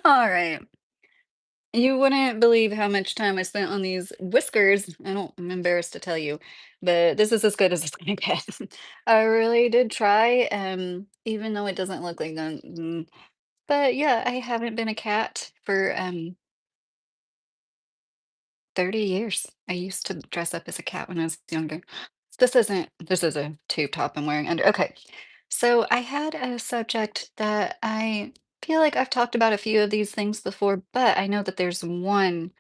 All right. You wouldn't believe how much time I spent on these whiskers. I'm embarrassed to tell you, but this is as good as it's gonna get. I really did try, even though it doesn't look like them. But yeah, I haven't been a cat for 30 years. I used to dress up as a cat when I was younger. This is a tube top I'm wearing under. Okay. So I had a subject that I feel like I've talked about a few of these things before, but I know that there's one.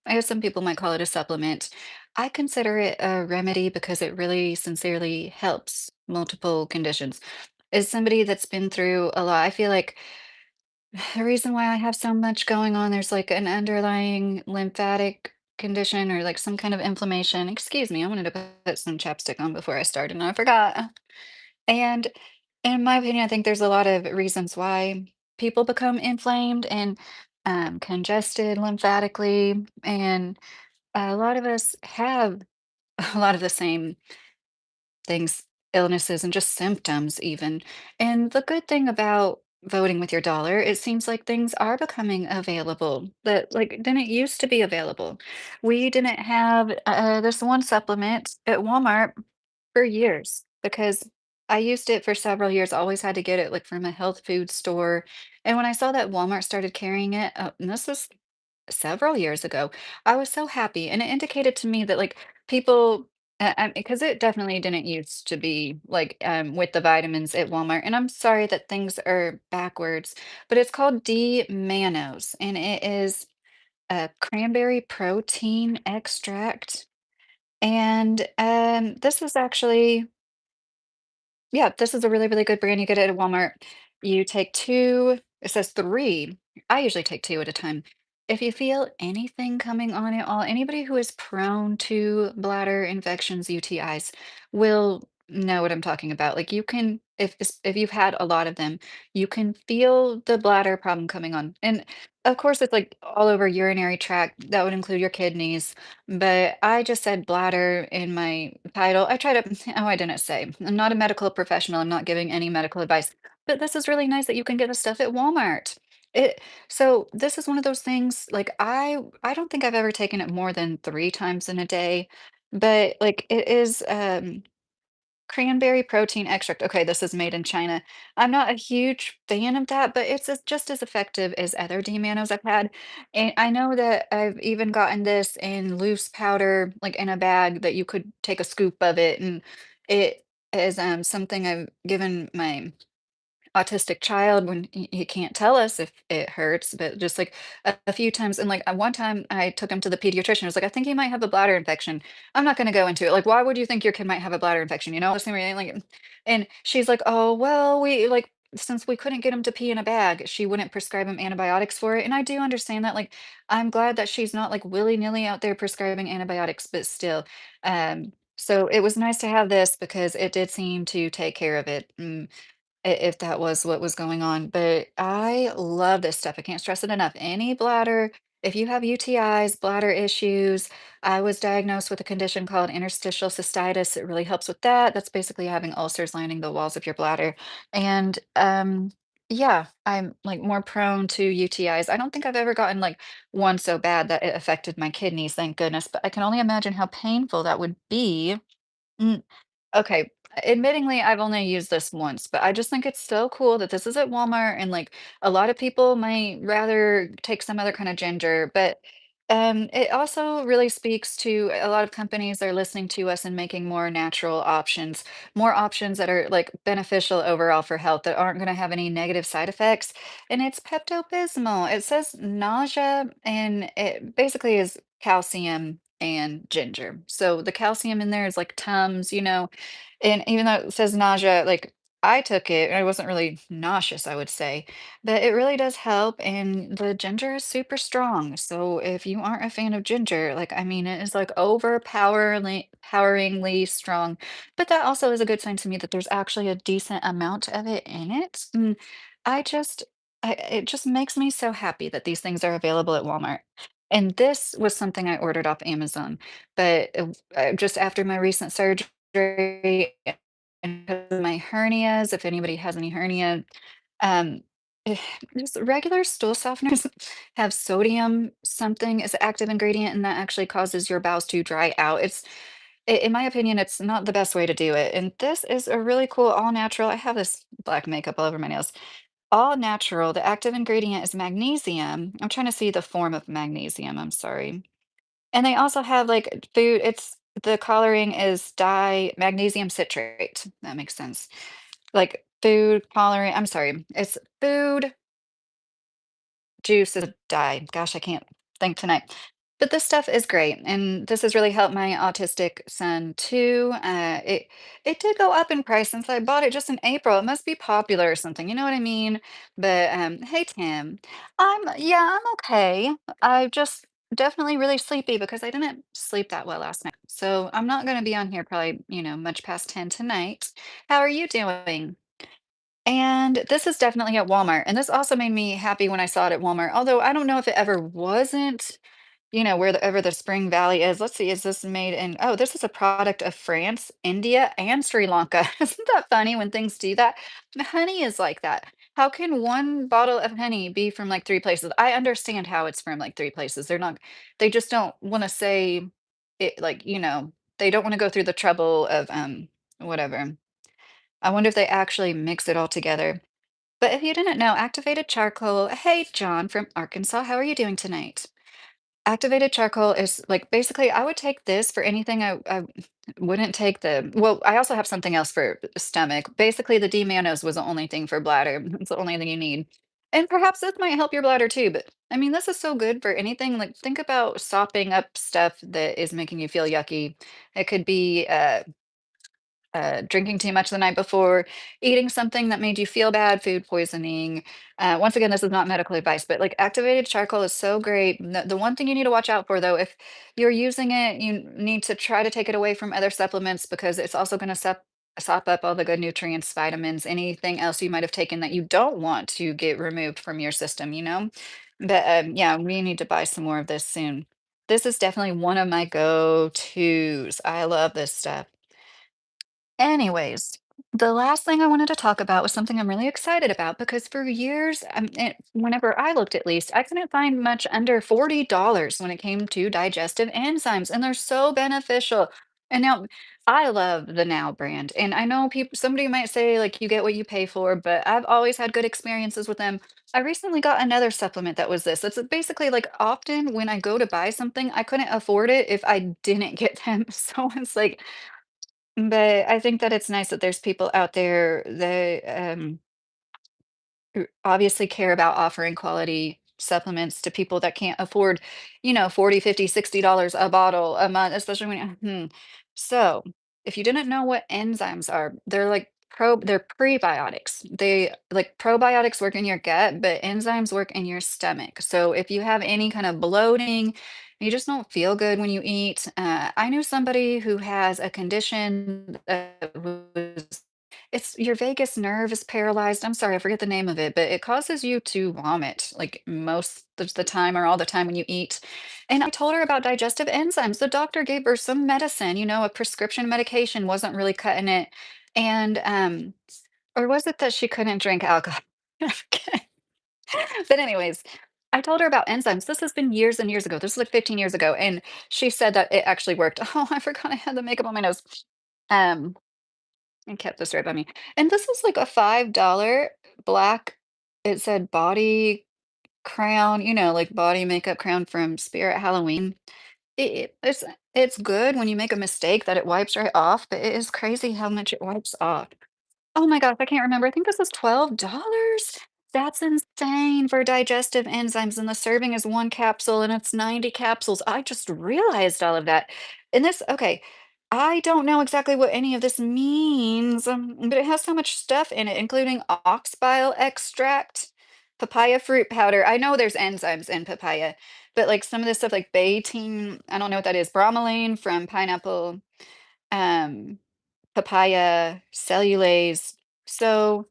I guess some people might call it a supplement. I consider it a remedy because it really sincerely helps multiple conditions. As somebody that's been through a lot, I feel like the reason why I have so much going on, there's like an underlying lymphatic condition or like some kind of inflammation. Excuse me, I wanted to put some chapstick on before I started and I forgot. And in my opinion, I think there's a lot of reasons why people become inflamed and congested lymphatically. And a lot of us have a lot of the same things, illnesses, and just symptoms, even. And the good thing about voting with your dollar, it seems like things are becoming available that like didn't used to be available. We didn't have this one supplement at Walmart for years because I used it for several years, always had to get it like from a health food store. And when I saw that Walmart started carrying it, and this was several years ago, I was so happy, and it indicated to me that, like, people because it definitely didn't used to be, like, with the vitamins at Walmart, and I'm sorry that things are backwards, but it's called D-mannose, and it is a cranberry protein extract, and, this is actually yeah, this is a really, really good brand. You get it at Walmart. You take 2, it says 3. I usually take 2 at a time. If you feel anything coming on at all, anybody who is prone to bladder infections, UTIs, will know what I'm talking about. Like you can, if you've had a lot of them, you can feel the bladder problem coming on. And of course, it's like all over urinary tract. That would include your kidneys. But I just said bladder in my title. I try to, oh, I didn't say. I'm not a medical professional. I'm not giving any medical advice. But this is really nice that you can get this stuff at Walmart. It so this is one of those things like I don't think I've ever taken it more than 3 times in a day, but like it is cranberry protein extract. Okay, this is made in China. I'm not a huge fan of that, but it's just as effective as other D-Manos I've had. And I know that I've even gotten this in loose powder, like in a bag that you could take a scoop of it. And it is something I've given my autistic child when he can't tell us if it hurts, but just like a few times. And like one time I took him to the pediatrician. I was like, I think he might have a bladder infection. I'm not going to go into it. Like, why would you think your kid might have a bladder infection? You know, the same way, like, and she's like, oh, well, we like, since we couldn't get him to pee in a bag, she wouldn't prescribe him antibiotics for it. And I do understand that. Like, I'm glad that she's not like willy-nilly out there prescribing antibiotics, but still. So it was nice to have this because it did seem to take care of it. If that was what was going on, but I love this stuff. I can't stress it enough. Any bladder, if you have UTIs, bladder issues, I was diagnosed with a condition called interstitial cystitis. It really helps with that. That's basically having ulcers lining the walls of your bladder. And yeah, I'm like more prone to UTIs. I don't think I've ever gotten like one so bad that it affected my kidneys, thank goodness, but I can only imagine how painful that would be. Mm, okay, admittingly, I've only used this once, but I just think it's so cool that this is at Walmart and like a lot of people might rather take some other kind of ginger, but it also really speaks to a lot of companies are listening to us and making more options that are like beneficial overall for health that aren't going to have any negative side effects. And it's Pepto-Bismol. It says nausea and it basically is calcium and ginger. So the calcium in there is like Tums, you know, and even though it says nausea, like I took it and I wasn't really nauseous, I would say, but it really does help. And the ginger is super strong. So if you aren't a fan of ginger, like, I mean, it is like poweringly strong. But that also is a good sign to me that there's actually a decent amount of it in it. And I just, it just makes me so happy that these things are available at Walmart. And this was something I ordered off Amazon, but just after my recent surgery and 'cause of my hernias, if anybody has any hernia, um, just regular stool softeners have sodium something as an active ingredient, and that actually causes your bowels to dry out. In my opinion, it's not the best way to do it. And this is a really cool all natural. I have this black makeup all over my nails. All natural. The active ingredient is magnesium. I'm trying to see the form of magnesium. I'm sorry. And they also have like food. It's the coloring is magnesium citrate. That makes sense. Like food coloring. I'm sorry. It's food juice is a dye. Gosh, I can't think tonight. But this stuff is great, and this has really helped my autistic son too. It did go up in price since I bought it just in April. It must be popular or something, you know what I mean? But hey Tim, I'm okay. I just definitely really sleepy because I didn't sleep that well last night. So I'm not going to be on here probably, much past 10 tonight. How are you doing? And this is definitely at Walmart, and this also made me happy when I saw it at Walmart, although I don't know if it ever wasn't, wherever the Spring Valley is. Let's see, is this made in oh, this is a product of France, India, and Sri Lanka. Isn't that funny when things do that? Honey is like that. How can one bottle of honey be from like 3 places? I understand how it's from like 3 places. They just don't wanna say it like, they don't wanna go through the trouble of, whatever. I wonder if they actually mix it all together. But if you didn't know, activated charcoal. Hey, John from Arkansas, how are you doing tonight? Activated charcoal is like basically, I would take this for anything I wouldn't take well, I also have something else for stomach. Basically, the D-mannose was the only thing for bladder. It's the only thing you need. And perhaps this might help your bladder too. But I mean, this is so good for anything. Like, think about sopping up stuff that is making you feel yucky. It could be drinking too much the night before, eating something that made you feel bad, food poisoning. Once again, this is not medical advice, but like activated charcoal is so great. The one thing you need to watch out for, though, if you're using it, you need to try to take it away from other supplements because it's also going to sop up all the good nutrients, vitamins, anything else you might have taken that you don't want to get removed from your system. But yeah, we need to buy some more of this soon. This is definitely one of my go-tos. I love this stuff. Anyways, the last thing I wanted to talk about was something I'm really excited about because for years, whenever I looked at least, I couldn't find much under $40 when it came to digestive enzymes, and they're so beneficial. And now I love the Now brand, and I know somebody might say like you get what you pay for, but I've always had good experiences with them. I recently got another supplement that was this. It's basically like often when I go to buy something, I couldn't afford it if I didn't get them. So it's like but I think that it's nice that there's people out there that, who obviously care about offering quality supplements to people that can't afford, 40, 50, $60 a bottle a month, especially So, if you didn't know what enzymes are, they're prebiotics. Probiotics work in your gut, but enzymes work in your stomach. So, if you have any kind of bloating, you just don't feel good when you eat. I knew somebody who has a condition that was it's your vagus nerve is paralyzed. I'm sorry, I forget the name of it, but it causes you to vomit like most of the time or all the time when you eat. And I told her about digestive enzymes. The doctor gave her some medicine, a prescription medication wasn't really cutting it. And or was it that she couldn't drink alcohol? I forget. But anyways, I told her about enzymes. This has been years and years ago. This is like 15 years ago. And she said that it actually worked. Oh, I forgot I had the makeup on my nose. Um, and kept this right by me. And this was like a $5 black it said body crown, like body makeup crown from Spirit Halloween. It's good when you make a mistake that it wipes right off, but it is crazy how much it wipes off. Oh my gosh, I can't remember. I think this was $12. That's insane for digestive enzymes, and the serving is 1 capsule and it's 90 capsules. I just realized all of that. Okay, I don't know exactly what any of this means, but it has so much stuff in it, including ox bile extract, papaya fruit powder. I know there's enzymes in papaya, but like some of this stuff like betaine, I don't know what that is, bromelain from pineapple. Um, Papaya, cellulase. So,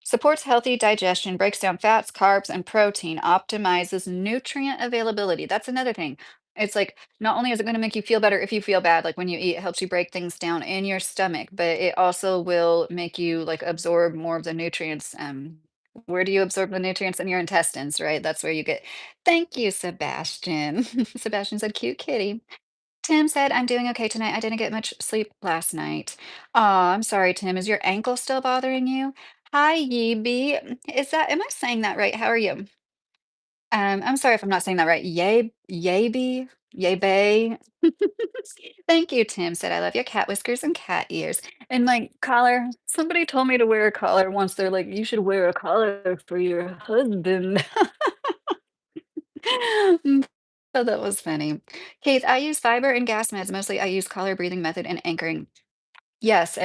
supports healthy digestion, breaks down fats, carbs, and protein, optimizes nutrient availability. That's another thing. It's like not only is it going to make you feel better if you feel bad, like when you eat, it helps you break things down in your stomach, but it also will make you like absorb more of the nutrients. Where do you absorb the nutrients in your intestines, right? That's where you get. Thank you, Sebastian. Sebastian said, cute kitty. Tim said, I'm doing okay tonight. I didn't get much sleep last night. Aw, I'm sorry, Tim. Is your ankle still bothering you? Hi, Yeeby. Is that, am I saying that right? How are you? I'm sorry if I'm not saying that right. Yaby, Yay Thank you, Tim said, I love your cat whiskers and cat ears. And my collar, somebody told me to wear a collar once. They're like, you should wear a collar for your husband. Mm, so that was funny. Keith, I use fiber and gas meds. Mostly I use collar breathing method and anchoring. Yes,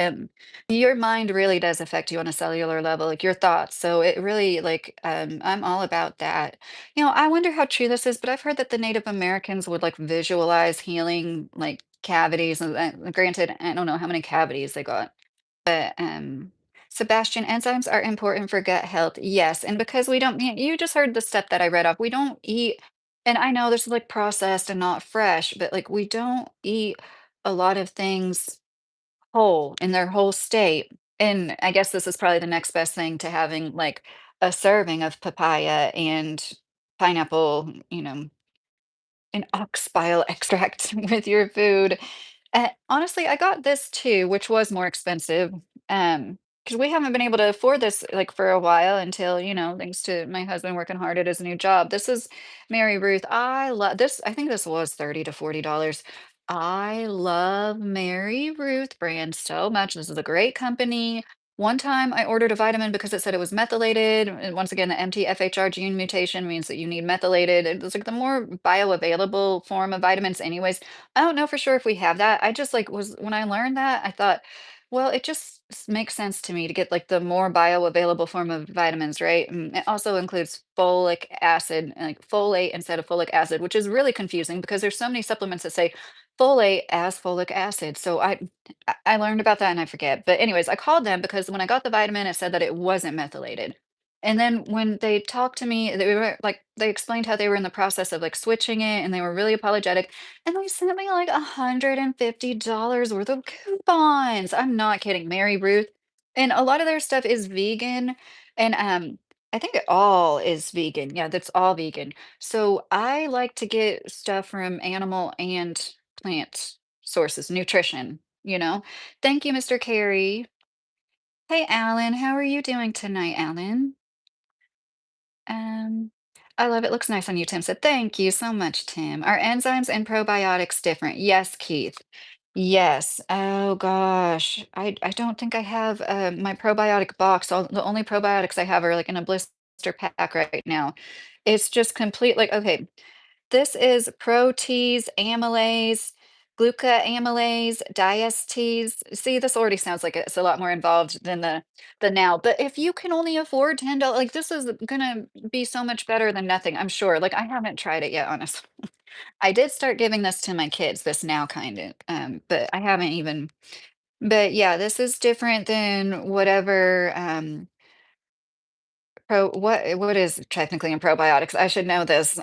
your mind really does affect you on a cellular level, like your thoughts. So it really like I'm all about that. I wonder how true this is, but I've heard that the Native Americans would like visualize healing like cavities. And granted, I don't know how many cavities they got, but Sebastian, enzymes are important for gut health. Yes, and because we don't, you just heard the stuff that I read off. We don't eat, and I know this is like processed and not fresh, but like we don't eat a lot of things whole in their whole state. And I guess this is probably the next best thing to having like a serving of papaya and pineapple, an ox bile extract with your food. Honestly, I got this too, which was more expensive. Because we haven't been able to afford this like for a while until, thanks to my husband working hard at his new job. This is Mary Ruth. I love this. I think this was $30 to $40. I love Mary Ruth brand so much. This is a great company. One time I ordered a vitamin because it said it was methylated. And once again, the MTFHR gene mutation means that you need methylated. It's like the more bioavailable form of vitamins, anyways. I don't know for sure if we have that. I just like was when I learned that, I thought, well, it just makes sense to me to get like the more bioavailable form of vitamins, right? It also includes folic acid, like folate instead of folic acid, which is really confusing because there's so many supplements that say folate as folic acid. So I learned about that and I forget. But anyways, I called them because when I got the vitamin, it said that it wasn't methylated. And then when they talked to me, they were like, they explained how they were in the process of like switching it and they were really apologetic. And they sent me like $150 worth of coupons. I'm not kidding, Mary Ruth. And a lot of their stuff is vegan. And I think it all is vegan. Yeah, that's all vegan. So I like to get stuff from animal and plant sources, nutrition. Thank you, Mr. Carey. Hey, Alan, how are you doing tonight, Alan? Um, I love it. Looks nice on you, Tim said. Thank you so much, Tim. Are enzymes and probiotics different? Yes, Keith. Yes. Oh gosh. I don't think I have my probiotic box. The only probiotics I have are like in a blister pack right now. It's just complete like okay, this is protease, amylase, glucoamylase, diastase. See, this already sounds like it's a lot more involved than the now. But if you can only afford $10, like this is gonna be so much better than nothing, I'm sure. Like I haven't tried it yet, honestly. I did start giving this to my kids, this now kind of, but I haven't even. But yeah, this is different than whatever. What is technically in probiotics? I should know this.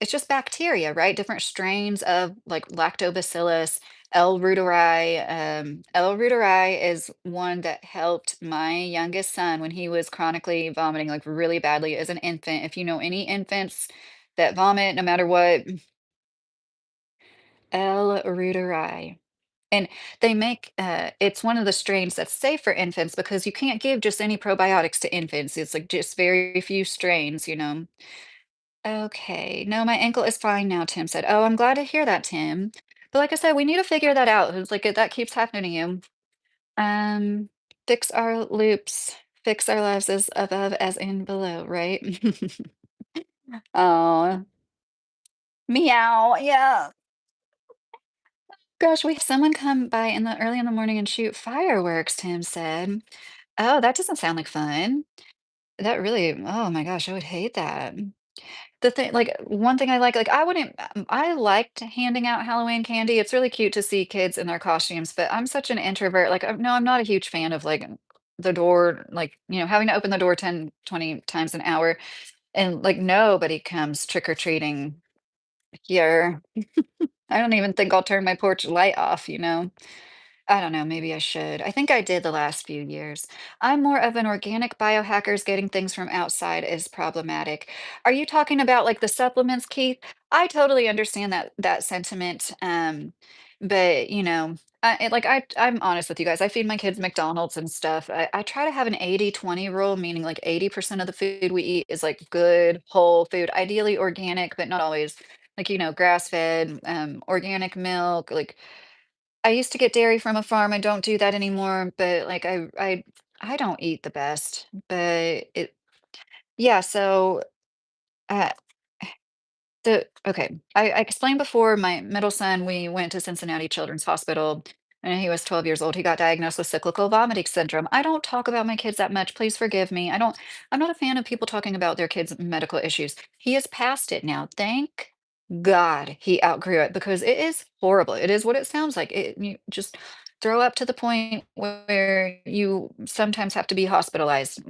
It's just bacteria, right? Different strains of like lactobacillus, L. reuteri. L. reuteri is one that helped my youngest son when he was chronically vomiting like really badly as an infant. If you know any infants that vomit, no matter what, L. reuteri. And they make it's one of the strains that's safe for infants because you can't give just any probiotics to infants. It's like just very few strains. Okay. No, my ankle is fine now, Tim said. Oh, I'm glad to hear that, Tim. But like I said, we need to figure that out. It's like that keeps happening to you. Um, fix our loops, fix our lives as above as in below, right? Oh, meow. Yeah. Gosh, we had someone come by in the early in the morning and shoot fireworks, Tim said. Oh, that doesn't sound like fun. That really, oh my gosh, I would hate that. The thing, like one thing I like, I wouldn't, I liked handing out Halloween candy. It's really cute to see kids in their costumes, but I'm such an introvert. Like, no, I'm not a huge fan of like the door, like, having to open the door 10, 20 times an hour and like nobody comes trick or treating here. I don't even think I'll turn my porch light off. I don't know, maybe I should. I think I did the last few years. I'm more of an organic biohackers, getting things from outside is problematic. Are you talking about like the supplements, Keith? I totally understand that sentiment. But I'm honest with you guys. I feed my kids McDonald's and stuff. I try to have an 80-20 rule, meaning like 80% of the food we eat is like good, whole food, ideally organic, but not always. Like, grass-fed, organic milk, like I used to get dairy from a farm. I don't do that anymore, but like I don't eat the best. But it yeah, so uh I explained before my middle son, we went to Cincinnati Children's Hospital and he was 12 years old. He got diagnosed with cyclical vomiting syndrome. I don't talk about my kids that much. Please forgive me. I'm not a fan of people talking about their kids' medical issues. He is past it now. Thank God he outgrew it because it is horrible. It is what it sounds like. You just throw up to the point where you sometimes have to be hospitalized.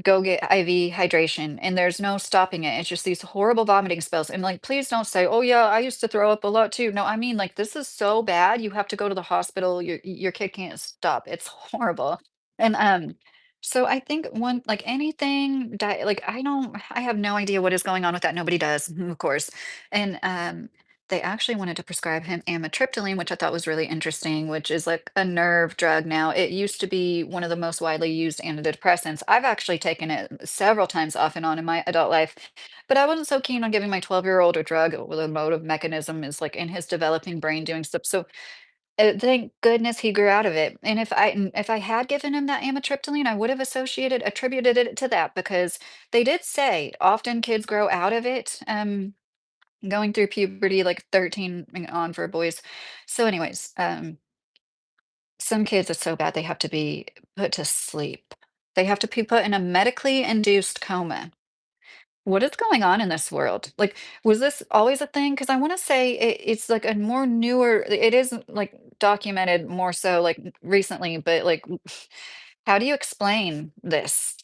Go get IV hydration, and there's no stopping it. It's just these horrible vomiting spells. And like, please don't say, "Oh yeah, I used to throw up a lot too." No, I mean like this is so bad. You have to go to the hospital. Your kid can't stop. It's horrible. And so I think one like anything like I have no idea what is going on with that. Nobody does, of course. And they actually wanted to prescribe him amitriptyline, which I thought was really interesting, which is like a nerve drug now. It used to be one of the most widely used antidepressants. I've actually taken it several times off and on in my adult life, but I wasn't so keen on giving my 12-year-old a drug with a motive mechanism is like in his developing brain doing stuff. So thank goodness he grew out of it. And if I had given him that amitriptyline, I would have attributed it to that because they did say often kids grow out of it. Going through puberty, like 13 and on for boys. So anyways, some kids, it's so bad they have to be put to sleep. They have to be put in a medically induced coma. What is going on in this world? Like, was this always a thing? Because I want to say it's like a more newer, it is like documented more so like recently, but like, how do you explain this?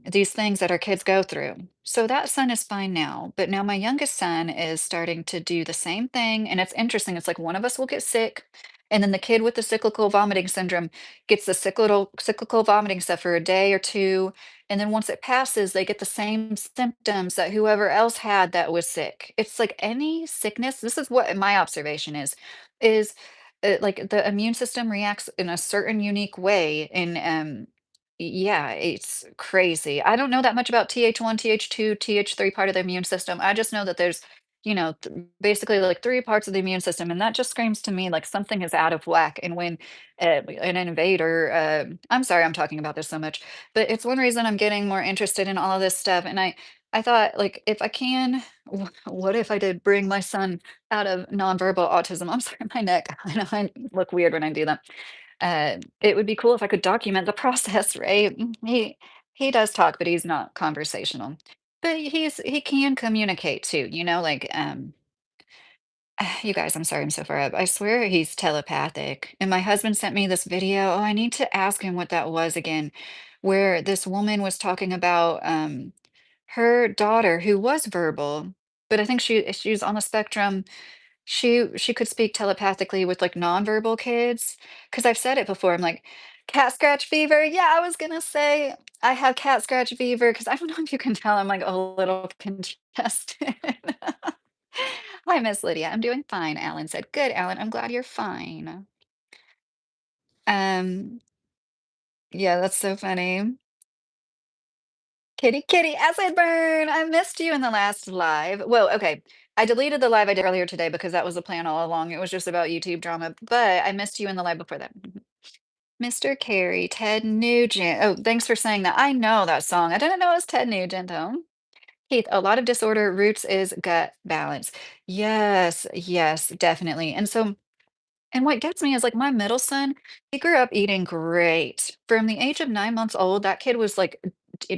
These things that our kids go through. So that son is fine now, but now my youngest son is starting to do the same thing. And it's interesting. It's like one of us will get sick, and then the kid with the cyclical vomiting syndrome gets the cyclical vomiting stuff for a day or two. And then once it passes, they get the same symptoms that whoever else had that was sick. It's like any sickness. This is what my observation is like the immune system reacts in a certain unique way. And yeah, it's crazy. I don't know that much about Th1, Th2, Th3 part of the immune system. I just know that there's, basically like three parts of the immune system, and that just screams to me like something is out of whack. And when an invader, I'm sorry I'm talking about this so much, but it's one reason I'm getting more interested in all of this stuff. And I thought like if I can, what if I did bring my son out of nonverbal autism? I'm sorry, my neck. I know I look weird when I do that. It would be cool if I could document the process, right? He does talk, but he's not conversational. But he can communicate too, like you guys, I'm sorry I'm so far up. I swear he's telepathic. And my husband sent me this video. Oh, I need to ask him what that was again, where this woman was talking about her daughter who was verbal, but I think she's on the spectrum. She could speak telepathically with, like, nonverbal kids. Because 'cause I've said it before, I'm like, "Cat scratch fever." Yeah, I was gonna say I have cat scratch fever because I don't know if you can tell I'm, like, a little congested. Hi, Miss Lydia. I'm doing fine, Alan said. "Good, Alan. I'm glad you're fine." Um, yeah, that's so funny. Kitty, kitty, acid burn. I missed you in the last live. Well, okay. I deleted the live I did earlier today because that was the plan all along. It was just about YouTube drama, but I missed you in the live before that. Mr. Carey, Ted Nugent. Oh, thanks for saying that. I know that song. I didn't know it was Ted Nugent, though. Keith, a lot of disorder roots is gut balance. Yes, yes, definitely. And what gets me is like my middle son, he grew up eating great. From the age of 9 months old, that kid was like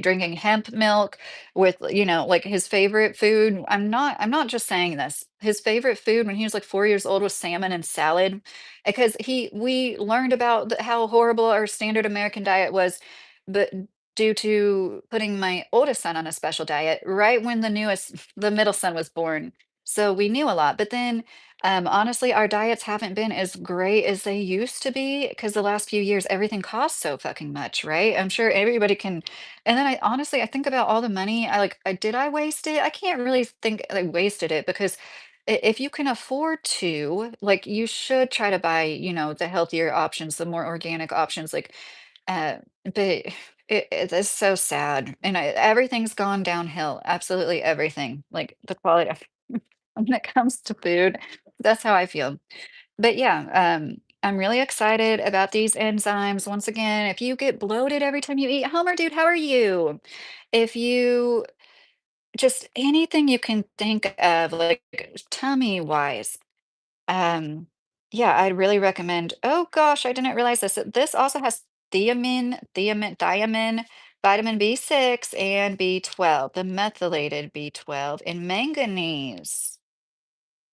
drinking hemp milk with, like his favorite food. I'm not just saying this. His favorite food when he was like 4 years old was salmon and salad because we learned about how horrible our standard American diet was, but due to putting my oldest son on a special diet right when the middle son was born. So we knew a lot, but then, honestly, our diets haven't been as great as they used to be because the last few years everything costs so fucking much, right? I'm sure everybody can. And then I honestly I think about all the money did I waste it? I can't really think I wasted it because if you can afford to, like you should try to buy, the healthier options, the more organic options, but it is so sad, and everything's gone downhill, absolutely everything, like the quality of when it comes to food, that's how I feel. But yeah, I'm really excited about these enzymes. Once again, if you get bloated every time you eat, Homer, dude, how are you? If you just anything you can think of, like tummy wise, um, yeah, I'd really recommend. Oh gosh, I didn't realize this. This also has thiamine, vitamin B6 and B12, the methylated B12, and manganese.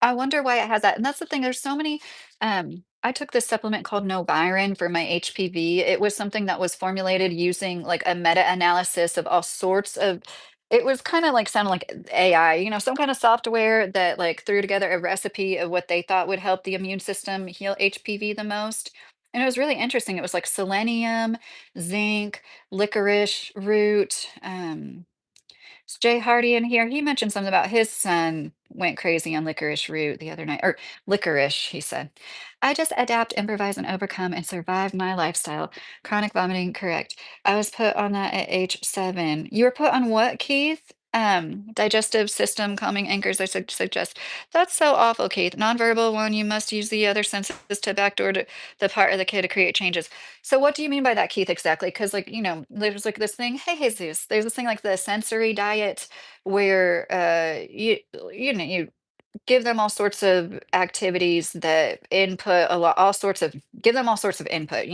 I wonder why it has that, and that's the thing, there's so many, I took this supplement called Noviron for my HPV. It was something that was formulated using, like, a meta-analysis of all sorts of it was kinda like sounded like AI, some kinda software that, like, threw together a recipe of what they thought would help the immune system heal HPV the most, and it was really interesting. It was, like, selenium, zinc, licorice root, is Jay Hardy in here? He mentioned something about his son went crazy on licorice root the other night, or licorice, he said. I just adapt, improvise, and overcome and survive my lifestyle. Chronic vomiting, correct. I was put on that at age 7. You were put on what, Keith? Digestive system calming anchors, I suggest. That's so awful, Keith. Nonverbal one, you must use the other senses to backdoor to the part of the kid to create changes. So what do you mean by that, Keith, exactly? Because there's like this thing, hey Jesus, there's this thing like the sensory diet where you give them all sorts of activities that input a lot, all sorts of give them all sorts of input,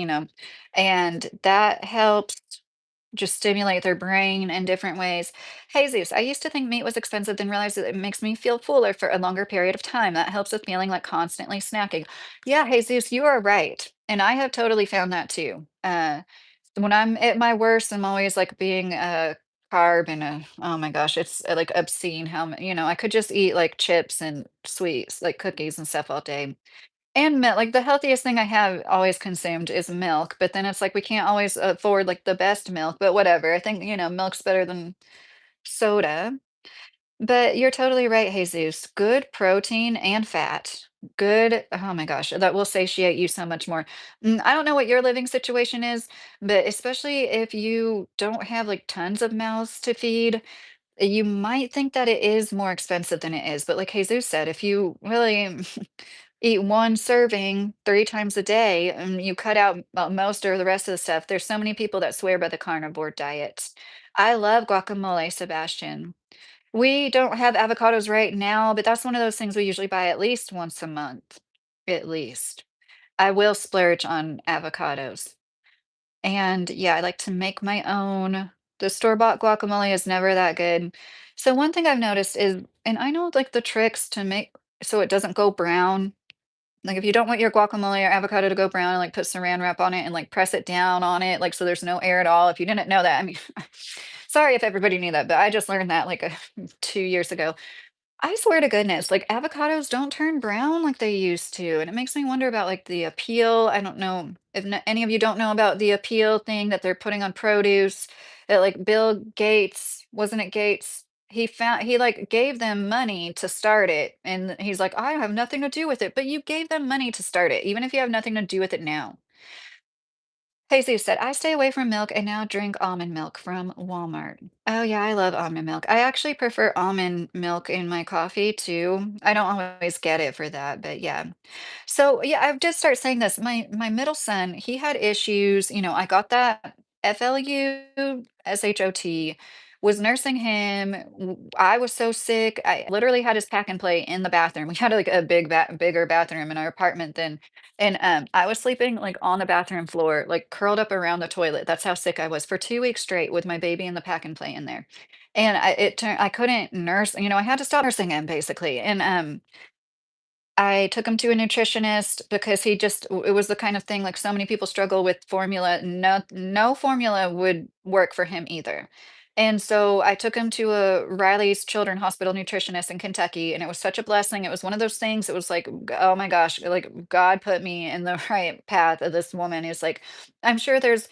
and that helps just stimulate their brain in different ways. Hey Zeus, I used to think meat was expensive, then realized that it makes me feel fuller for a longer period of time. That helps with feeling like constantly snacking. Yeah, hey Zeus, you are right. And I have totally found that too. When I'm at my worst, I'm always like being a carb and oh my gosh, it's like obscene how, I could just eat like chips and sweets, like cookies and stuff all day. And milk, like, the healthiest thing I have always consumed is milk, but then it's like we can't always afford, like, the best milk, but whatever. I think, milk's better than soda. But you're totally right, Jesus. Good protein and fat. Good oh my gosh, that will satiate you so much more. I don't know what your living situation is, but especially if you don't have, like, tons of mouths to feed, you might think that it is more expensive than it is, but like Jesus said, if you really eat one serving 3 times a day, and you cut out most or the rest of the stuff. There's so many people that swear by the carnivore diet. I love guacamole, Sebastian. We don't have avocados right now, but that's one of those things we usually buy at least once a month, at least. I will splurge on avocados. And yeah, I like to make my own. The store-bought guacamole is never that good. So one thing I've noticed is, and I know like the tricks to make so it doesn't go brown, like, if you don't want your guacamole or avocado to go brown, like, put Saran wrap on it and, like, press it down on it, like, so there's no air at all. If you didn't know that, I mean, sorry if everybody knew that, but I just learned that, like, 2 years ago. I swear to goodness, like, avocados don't turn brown like they used to, and it makes me wonder about, like, the appeal. I don't know if any of you don't know about the appeal thing that they're putting on produce, that, like, Bill Gates wasn't it Gates? He, like, gave them money to start it, and he's like, "I have nothing to do with it," but you gave them money to start it, even if you have nothing to do with it now. Jesus said, I stay away from milk and now drink almond milk from Walmart. Oh, yeah, I love almond milk. I actually prefer almond milk in my coffee too. I don't always get it for that, but yeah. So yeah, I just start saying this. My middle son, he had issues. I got that FLU SHOT, was nursing him. I was so sick. I literally had his pack and play in the bathroom. We had like a bigger bathroom in our apartment than and, I was sleeping, like, on the bathroom floor, like, curled up around the toilet. That's how sick I was for 2 weeks straight with my baby and the pack and play in there. And I couldn't nurse, I had to stop nursing him basically. And, I took him to a nutritionist because it was the kind of thing, like, so many people struggle with formula. No formula would work for him either. And so I took him to a Riley's Children Hospital nutritionist in Kentucky, and it was such a blessing. It was one of those things. It was like, oh my gosh, like God put me in the right path of this woman who's like, I'm sure there's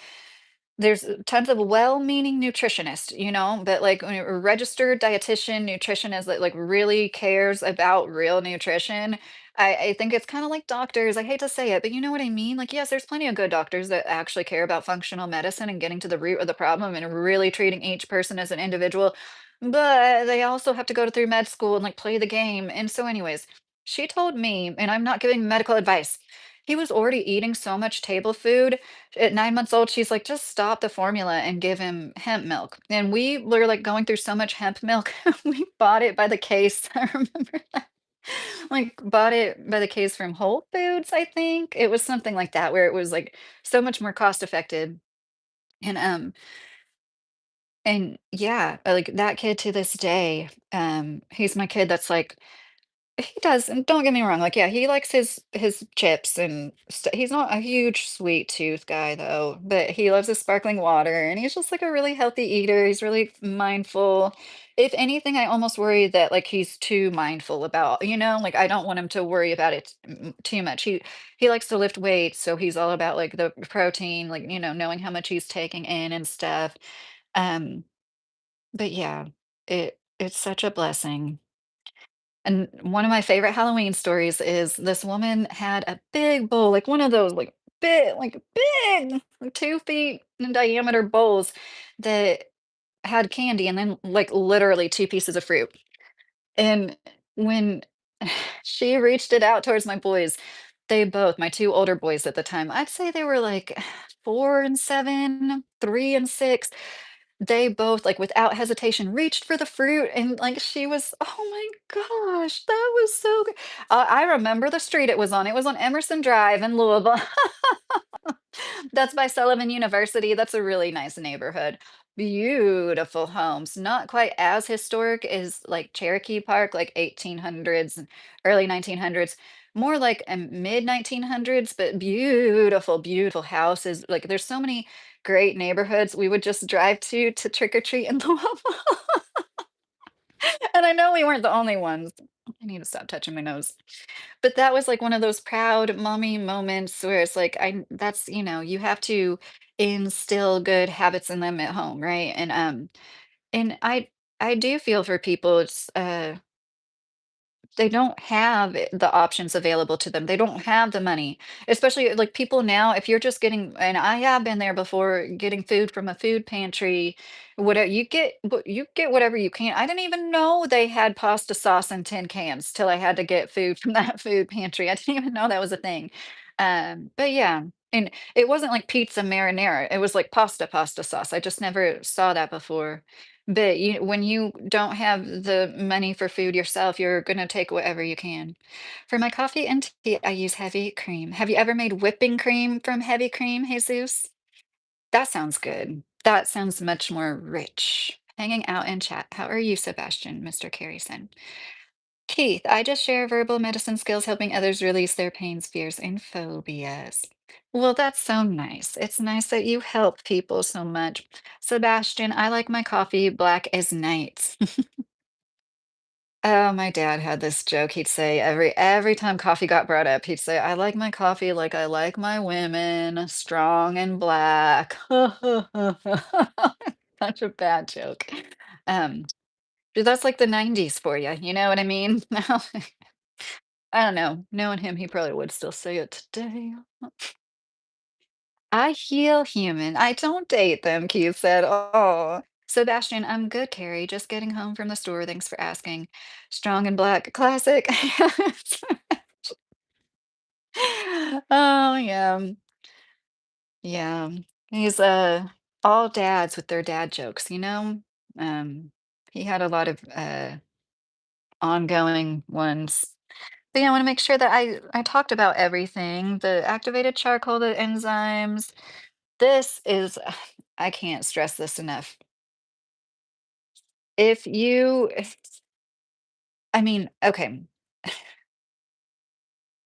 tons of well-meaning nutritionists, but like when a registered dietitian nutritionist that like really cares about real nutrition. I think it's kind of like doctors. I hate to say it, but you know what I mean? Like, yes, there's plenty of good doctors that actually care about functional medicine and getting to the root of the problem and really treating each person as an individual. But they also have to go through med school and like play the game. And so, anyways, she told me, and I'm not giving medical advice. He was already eating so much table food at 9 months old, she's like, "Just stop the formula and give him hemp milk." And we were, like, going through so much hemp milk, we bought it by the case. I remember that. Like, bought it by the case from Whole Foods, I think. It was something like that where it was, like, so much more cost effective. And, yeah, like, that kid to this day, he's my kid that's like he does, and don't get me wrong, like, yeah, he likes his chips and he's not a huge sweet tooth guy though, but he loves his sparkling water and he's just like a really healthy eater. He's really mindful. If anything, I almost worry that like he's too mindful about, like I don't want him to worry about it too much. He likes to lift weights, so he's all about like the protein, like, knowing how much he's taking in and stuff. Um, but yeah, it's such a blessing. And one of my favorite Halloween stories is this woman had a big bowl, like one of those like big, like 2 feet in diameter bowls that had candy and then like literally two pieces of fruit. And when she reached it out towards my boys, they both, my two older boys at the time, I'd say they were like 4 and 7, 3 and 6. They both, like, without hesitation, reached for the fruit, and, like, she was oh my gosh, that was so good. I remember the street it was on. It was on Emerson Drive in Louisville. That's by Sullivan University. That's a really nice neighborhood. Beautiful homes. Not quite as historic as, like, Cherokee Park, like, 1800s and early 1900s. More like, mid-1900s, but beautiful, beautiful houses. Like, there's so many great neighborhoods we would just drive to trick or treat in Louisville. And I know we weren't the only ones. I need to stop touching my nose. But that was like one of those proud mommy moments where it's like you have to instill good habits in them at home, right? And I do feel for people. They don't have the options available to them. They don't have the money, especially like people now. If you're just getting, and I have been there before, getting food from a food pantry, whatever you get whatever you can. I didn't even know they had pasta sauce in tin cans till I had to get food from that food pantry. I didn't even know that was a thing. But yeah, and it wasn't like pizza marinara. It was like pasta sauce. I just never saw that before. But when you don't have the money for food yourself, you're gonna take whatever you can. For my coffee and tea, I use heavy cream. Have you ever made whipping cream from heavy cream, Jesus? That sounds good. That sounds much more rich. Hanging out in chat. How are you, Sebastian, Mr. Carrison? Keith, I just share verbal medicine skills helping others release their pains, fears, and phobias. Well, that's so nice. It's nice that you help people so much. Sebastian, I like my coffee black as night. Oh, my dad had this joke. He'd say every time coffee got brought up, he'd say, "I like my coffee like I like my women, strong and black." Such a bad joke. Um, but that's like the 90s for you. You know what I mean? I don't know. Knowing him, he probably would still say it today. I heal human. I don't date them, Keith said. Oh. Sebastian, I'm good, Carrie. Just getting home from the store. Thanks for asking. Strong and black. Classic. Oh, yeah. Yeah. He's all dads with their dad jokes. Um, he had a lot of ongoing ones. But yeah, I want to make sure that I talked about everything. The activated charcoal, the enzymes. This is I can't stress this enough. If I mean, okay,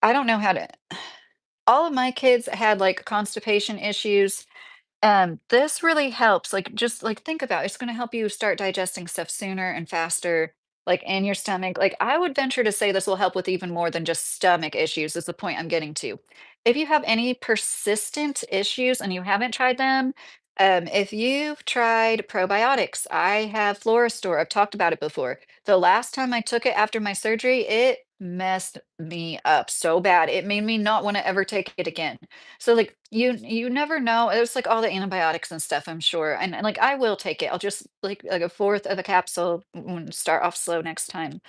I don't know how to all of my kids had, like, constipation issues. This really helps, like, just, like, think about it, it's gonna help you start digesting stuff sooner and faster, like, in your stomach. Like, I would venture to say this will help with even more than just stomach issues, is the point I'm getting to. If you have any persistent issues and you haven't tried them, if you've tried probiotics, I have Florastor, I've talked about it before. The last time I took it after my surgery, it messed me up so bad. It made me not wanna ever take it again. So, like, you never know. It's like all the antibiotics and stuff, I'm sure. And like I will take it. I'll just like a fourth of a capsule start off slow next time.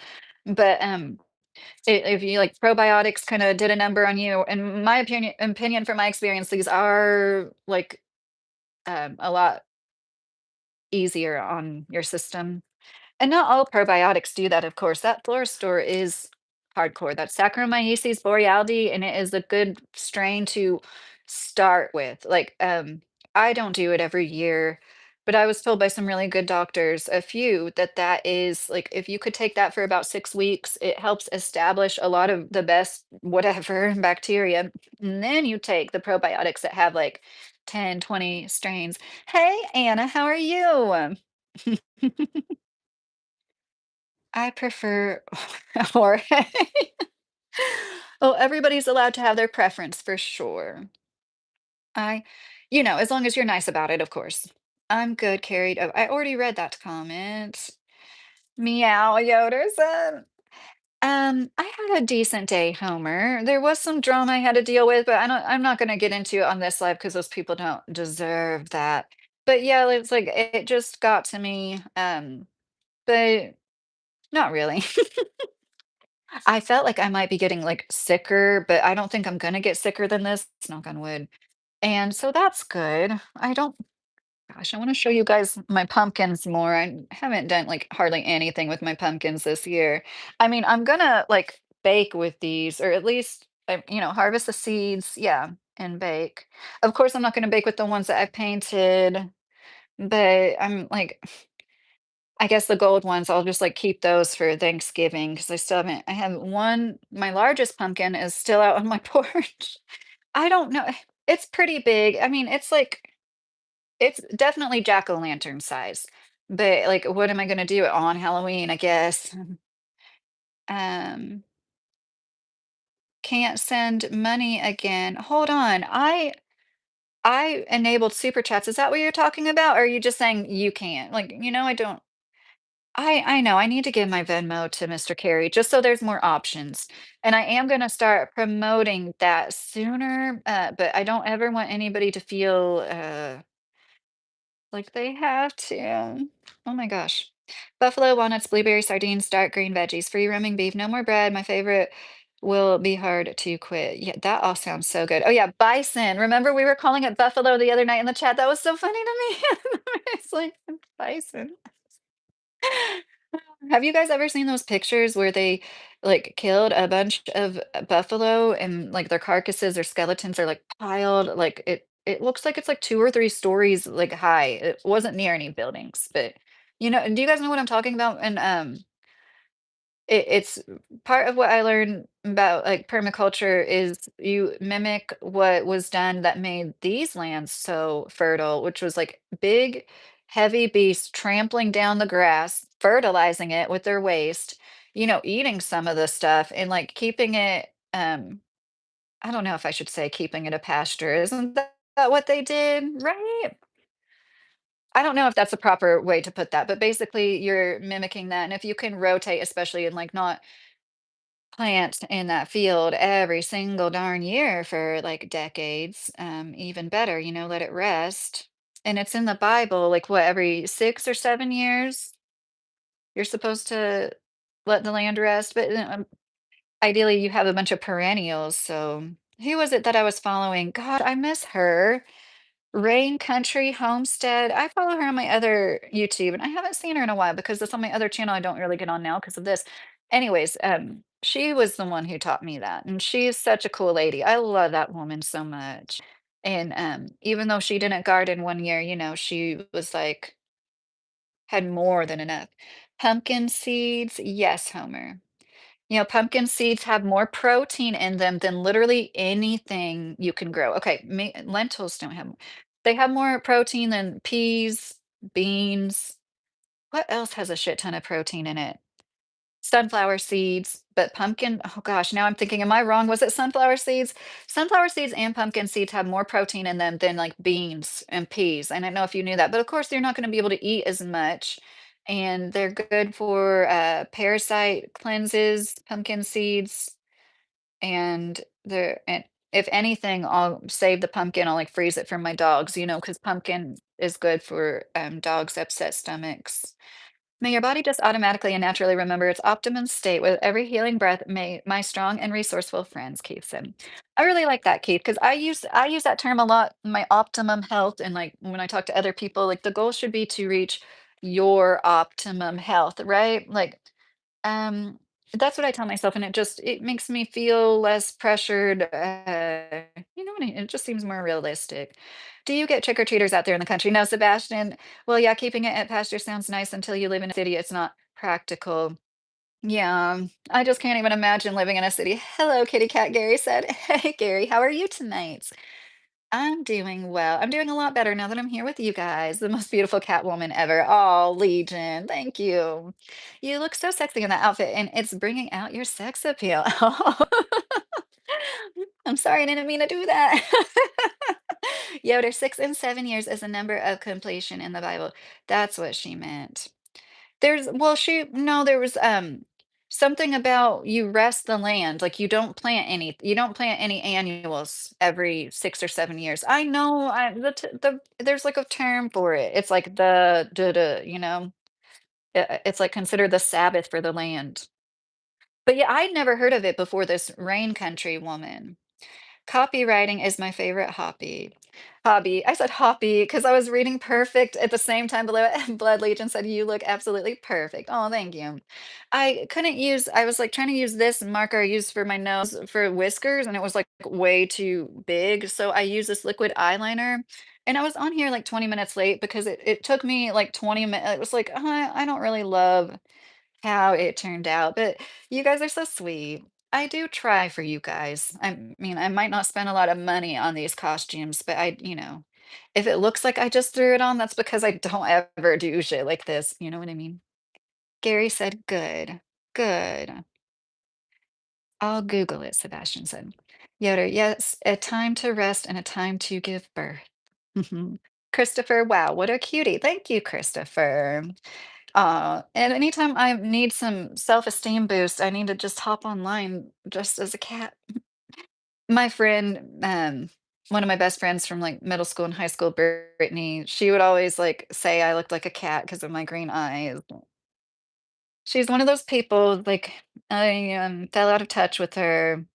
But if you like probiotics kind of did a number on you, in my opinion from my experience, these are like a lot easier on your system. And not all probiotics do that, of course. That Florastor is hardcore. That's Saccharomyces boulardii, and it is a good strain to start with. Like, I don't do it every year, but I was told by some really good doctors, a few, that that is like if you could take that for about 6 weeks, it helps establish a lot of the best whatever bacteria. And then you take the probiotics that have like 10, 20 strains. Hey, Anna, how are you? I prefer Jorge. Well, everybody's allowed to have their preference for sure. I as long as you're nice about it, of course. I'm good, Carrie. Oh, I already read that comment. Meow, Yoderson. I had a decent day, Homer. There was some drama I had to deal with, but I'm not gonna get into it on this live because those people don't deserve that. But yeah, it's like it just got to me. But not really. I felt like I might be getting, like, sicker, but I don't think I'm gonna get sicker than this, knock on wood, and so that's good. I don't gosh, I wanna show you guys my pumpkins more. I haven't done, like, hardly anything with my pumpkins this year. I mean, I'm gonna, like, bake with these, or at least, harvest the seeds, yeah, and bake. Of course, I'm not gonna bake with the ones that I painted, but I'm, like I guess the gold ones, I'll just, like, keep those for Thanksgiving because I have one my largest pumpkin is still out on my porch. I don't know it's pretty big. I mean, it's definitely jack-o'-lantern size, but, like, what am I gonna do on Halloween, I guess? Um, can't send money again. Hold on, I enabled super chats. Is that what you're talking about? Or are you just saying you can't? Like, I don't I know, I need to give my Venmo to Mr. Carey just so there's more options, and I am gonna start promoting that sooner, but I don't ever want anybody to feel, like they have to. Oh my gosh. Buffalo, walnuts, blueberry, sardines, dark green veggies, free roaming beef, no more bread, my favorite will be hard to quit. Yeah, that all sounds so good. Oh yeah, bison. Remember we were calling it buffalo the other night in the chat? That was so funny to me. It's like bison. Have you guys ever seen those pictures where they like killed a bunch of buffalo and like their carcasses or skeletons are like piled like it looks like it's like 2 or 3 stories like high. It wasn't near any buildings, but do you guys know what I'm talking about? And it's part of what I learned about, like, permaculture is you mimic what was done that made these lands so fertile, which was, like, big, heavy beasts trampling down the grass, fertilizing it with their waste, eating some of the stuff and, like, keeping it, I don't know if I should say keeping it a pasture. Isn't that what they did, right? I don't know if that's a proper way to put that, but basically you're mimicking that, and if you can rotate, especially in, like, not plant in that field every single darn year for like decades, even better, let it rest. And it's in the Bible, like what, every 6 or 7 years, you're supposed to let the land rest. But ideally, you have a bunch of perennials. So, who was it that I was following? God, I miss her. Rain Country Homestead. I follow her on my other YouTube, and I haven't seen her in a while because it's on my other channel I don't really get on now because of this. Anyways, she was the one who taught me that, and she's such a cool lady. I love that woman so much. And even though she didn't garden one year, she was like had more than enough. Pumpkin seeds, yes, Homer. Pumpkin seeds have more protein in them than literally anything you can grow. Okay, lentils don't have. They have more protein than peas, beans. What else has a shit ton of protein in it? Sunflower seeds, but pumpkin, oh gosh, now I'm thinking, am I wrong? Was it sunflower seeds? Sunflower seeds and pumpkin seeds have more protein in them than like beans and peas. I don't know if you knew that, but of course you're not going to be able to eat as much. And they're good for parasite cleanses, pumpkin seeds, and if anything, I'll save the pumpkin. I'll like freeze it for my dogs, because pumpkin is good for dogs' upset stomachs. May your body just automatically and naturally remember its optimum state with every healing breath. May my strong and resourceful friends, Keith said. I really like that, Keith, because I use that term a lot. My optimum health, and like when I talk to other people, like the goal should be to reach your optimum health, right? Like, um, that's what I tell myself, and it makes me feel less pressured. It just seems more realistic. Do you get trick or treaters out there in the country? No, Sebastian. Well, yeah, keeping it at pasture sounds nice until you live in a city. It's not practical. Yeah, I just can't even imagine living in a city. Hello, kitty cat, Gary said. Hey, Gary, how are you tonight? I'm doing well. I'm doing a lot better now that I'm here with you guys. The most beautiful cat woman ever. Oh, Legion, thank you. You look so sexy in that outfit, and it's bringing out your sex appeal. I'm sorry, I didn't mean to do that. Yoder, 6 and 7 years is a number of completion in the Bible. That's what she meant. Well, no, there was something about you rest the land, like you don't plant any annuals every 6 or 7 years. I know there's like a term for it. It's like it's like considered the Sabbath for the land. But yeah, I'd never heard of it before this rain country woman. Copywriting is my favorite hobby. Hobby. I said hobby because I was reading perfect at the same time below it. Blood Legion said, "You look absolutely perfect." Oh, thank you. I was like trying to use this marker I used for my nose for whiskers, and it was like way too big. So I used this liquid eyeliner. And I was on here like 20 minutes late because it took me like 20 minutes. It was like, I don't really love how it turned out, but you guys are so sweet. I do try for you guys. I mean, I might not spend a lot of money on these costumes, but if it looks like I just threw it on, that's because I don't ever do shit like this. You know what I mean? Gary said, good, good. I'll Google it, Sebastian said. Yoder, yes, a time to rest and a time to give birth. Mhm. Christopher, wow, what a cutie. Thank you, Christopher. And anytime I need some self-esteem boost, I need to just hop online just as a cat. My friend, one of my best friends from like middle school and high school, Brittany, she would always like say I looked like a cat because of my green eyes. She's one of those people, like I fell out of touch with her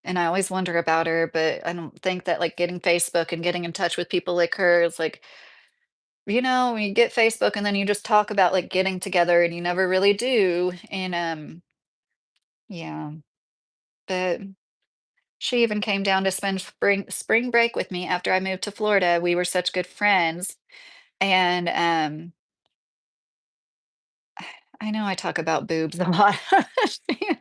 and I always wonder about her, but I don't think that like getting Facebook and getting in touch with people like her is like, when you get Facebook and then you just talk about like getting together and you never really do. And yeah, but she even came down to spend spring break with me after I moved to Florida. We were such good friends. And I know I talk about boobs a lot. She,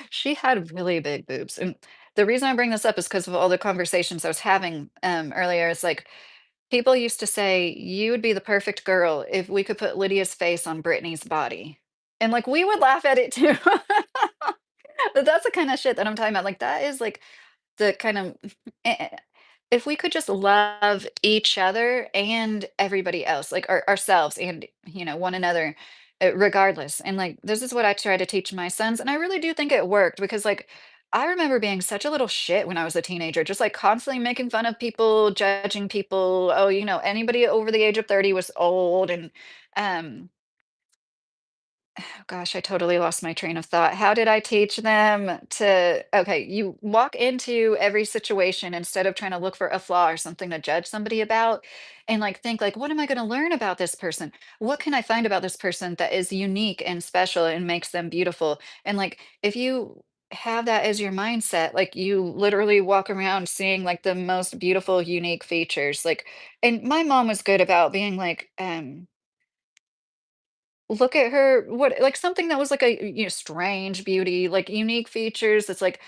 she had really big boobs. And the reason I bring this up is because of all the conversations I was having earlier. It's like people used to say, you would be the perfect girl if we could put Lydia's face on Brittany's body. And like we would laugh at it too. But that's the kind of shit that I'm talking about. Like that is like the kind of eh, if we could just love each other and everybody else, like ourselves and one another, regardless. And like this is what I try to teach my sons, and I really do think it worked because like I remember being such a little shit when I was a teenager, just like constantly making fun of people, judging people. Oh, anybody over the age of 30 was old, and um gosh, I totally lost my train of thought. How did I teach them to okay, you walk into every situation instead of trying to look for a flaw or something to judge somebody about and like think like what am I going to learn about this person? What can I find about this person that is unique and special and makes them beautiful? And like if you have that as your mindset, like you literally walk around seeing like the most beautiful unique features. Like and my mom was good about being like look at her, what like something that was like a strange beauty, like unique features. It's like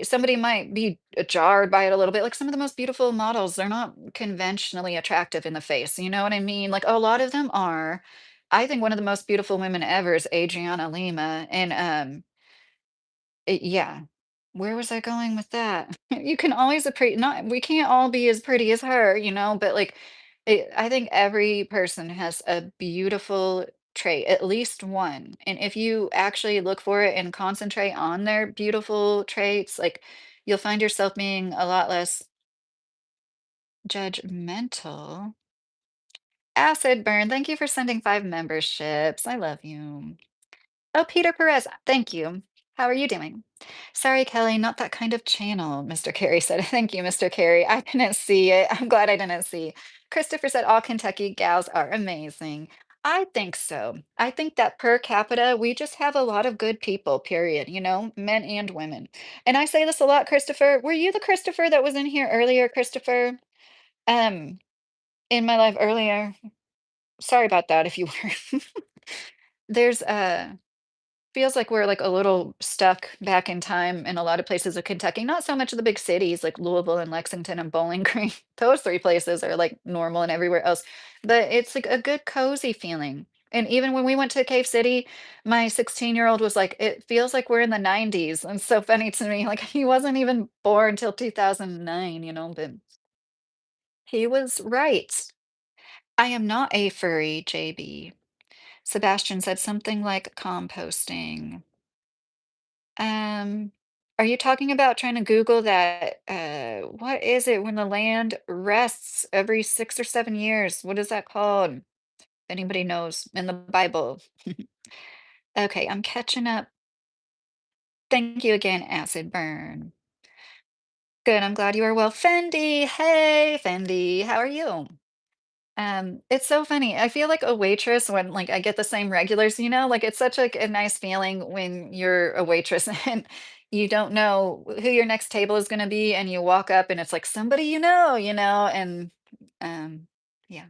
somebody might be jarred by it a little bit. Like some of the most beautiful models, they're not conventionally attractive in the face. You know what I mean? Like a lot of them are. I think one of the most beautiful women ever is Adriana Lima, and yeah. Where was I going with that? You can always appreciate. Not we can't all be as pretty as her, but like I think every person has a beautiful trait, at least one. And if you actually look for it and concentrate on their beautiful traits, like you'll find yourself being a lot less judgmental. Acid burn, thank you for sending 5 memberships. I love you. Oh, Peter Perez, thank you. How are you doing? Sorry, Kelly, not that kind of channel, Mr. Carey said. Thank you, Mr. Carey. I didn't see it. I'm glad I didn't see. Christopher said all Kentucky gals are amazing. I think so. I think that per capita, we just have a lot of good people, period, men and women. And I say this a lot, Christopher. Were you the Christopher that was in here earlier, Christopher? Um, in my life earlier. Sorry about that if you were. There's feels like we're, like, a little stuck back in time in a lot of places of Kentucky, not so much of the big cities like Louisville and Lexington and Bowling Green. Those 3 places are, like, normal and everywhere else, but it's, like, a good cozy feeling, and even when we went to Cave City, my 16-year-old was like, "It feels like we're in the '90s," and so funny to me, like, he wasn't even born till 2009, but he was right. I am not a furry, JB. Sebastian said something like composting. Um, are you talking about trying to Google that, what is it when the land rests every 6 or 7 years? What is that called? If anybody knows in the Bible. Okay, I'm catching up. Thank you again, Acid Burn. Good, I'm glad you are well. Fendi, hey, Fendi, how are you? It's so funny. I feel like a waitress when like I get the same regulars, like it's such like a nice feeling when you're a waitress and you don't know who your next table is going to be and you walk up and it's like somebody and um yeah.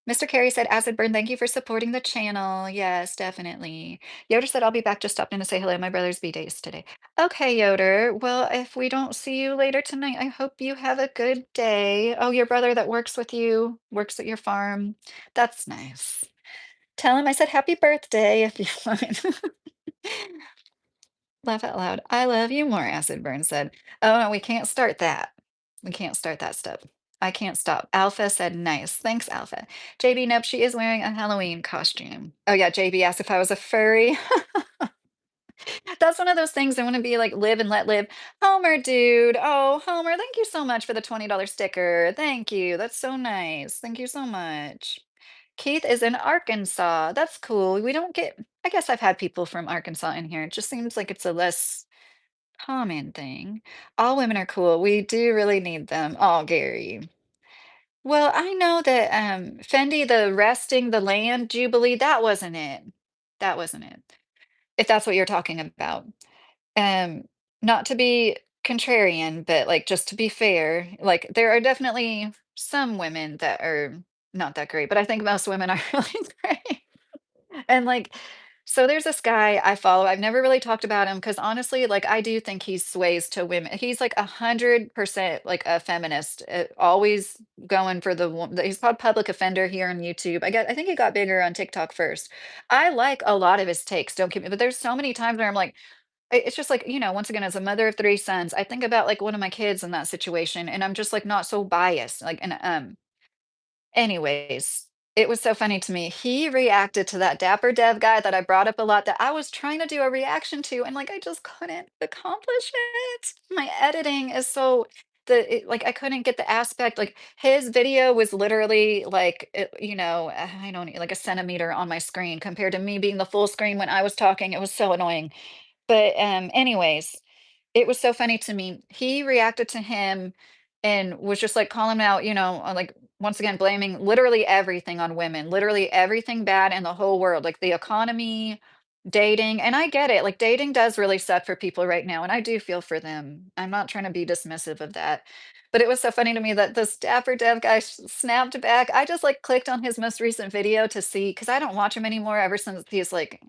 Mr. Carey said, Acid Burn, thank you for supporting the channel. Yes, definitely. Yoder said, I'll be back. Just stopped in to say hello. My brother's B-Days today. Okay, Yoder. Well, if we don't see you later tonight, I hope you have a good day. Oh, your brother that works with you, works at your farm. That's nice. Tell him I said happy birthday if you want. Laugh out loud. I love you more, Acid Burn said. Oh, no, we can't start that. We can't start that stuff. I can't stop. Alpha said nice. Thanks, Alpha. JB, nope, she is wearing a Halloween costume. Oh, yeah, JB asked if I was a furry. That's one of those things I want to be like live and let live. Homer, dude. Oh, Homer, thank you so much for the $20 sticker. Thank you. That's so nice. Thank you so much. Keith is in Arkansas. That's cool. We don't get, I guess I've had people from Arkansas in here. It just seems like it's a less common thing. All women are cool. We do really need them. Oh, Gary. Well, I know that Fendi, the resting the land jubilee, that wasn't it. That wasn't it. If that's what you're talking about. Um, Not to be contrarian, but like just to be fair, like there are definitely some women that are not that great, but I think most women are really great. And like, so there's this guy I follow. I've never really talked about him because honestly, like I do think he sways to women. He's like 100% like a feminist, always going for he's called public offender here on YouTube. I think he got bigger on TikTok first. I like a lot of his takes, don't get me, but there's so many times where I'm like, it's just like, once again, as a mother of 3 sons, I think about like one of my kids in that situation, and I'm just like not so biased. Like, and anyways, it was so funny to me. He reacted to that Dapper Dev guy that I brought up a lot that I was trying to do a reaction to, and like I just couldn't accomplish it. My editing is so like I couldn't get the aspect. Like his video was literally like I don't know, like a centimeter on my screen compared to me being the full screen when I was talking. It was so annoying. But anyways, it was so funny to me. He reacted to him and was just like calling him out, like once again blaming literally everything on women, literally everything bad in the whole world, like the economy, dating. And I get it. Like dating does really suck for people right now, and I do feel for them. I'm not trying to be dismissive of that. But it was so funny to me that this Dapper Dev guy snapped back. I just like clicked on his most recent video to see because I don't watch him anymore ever since he's like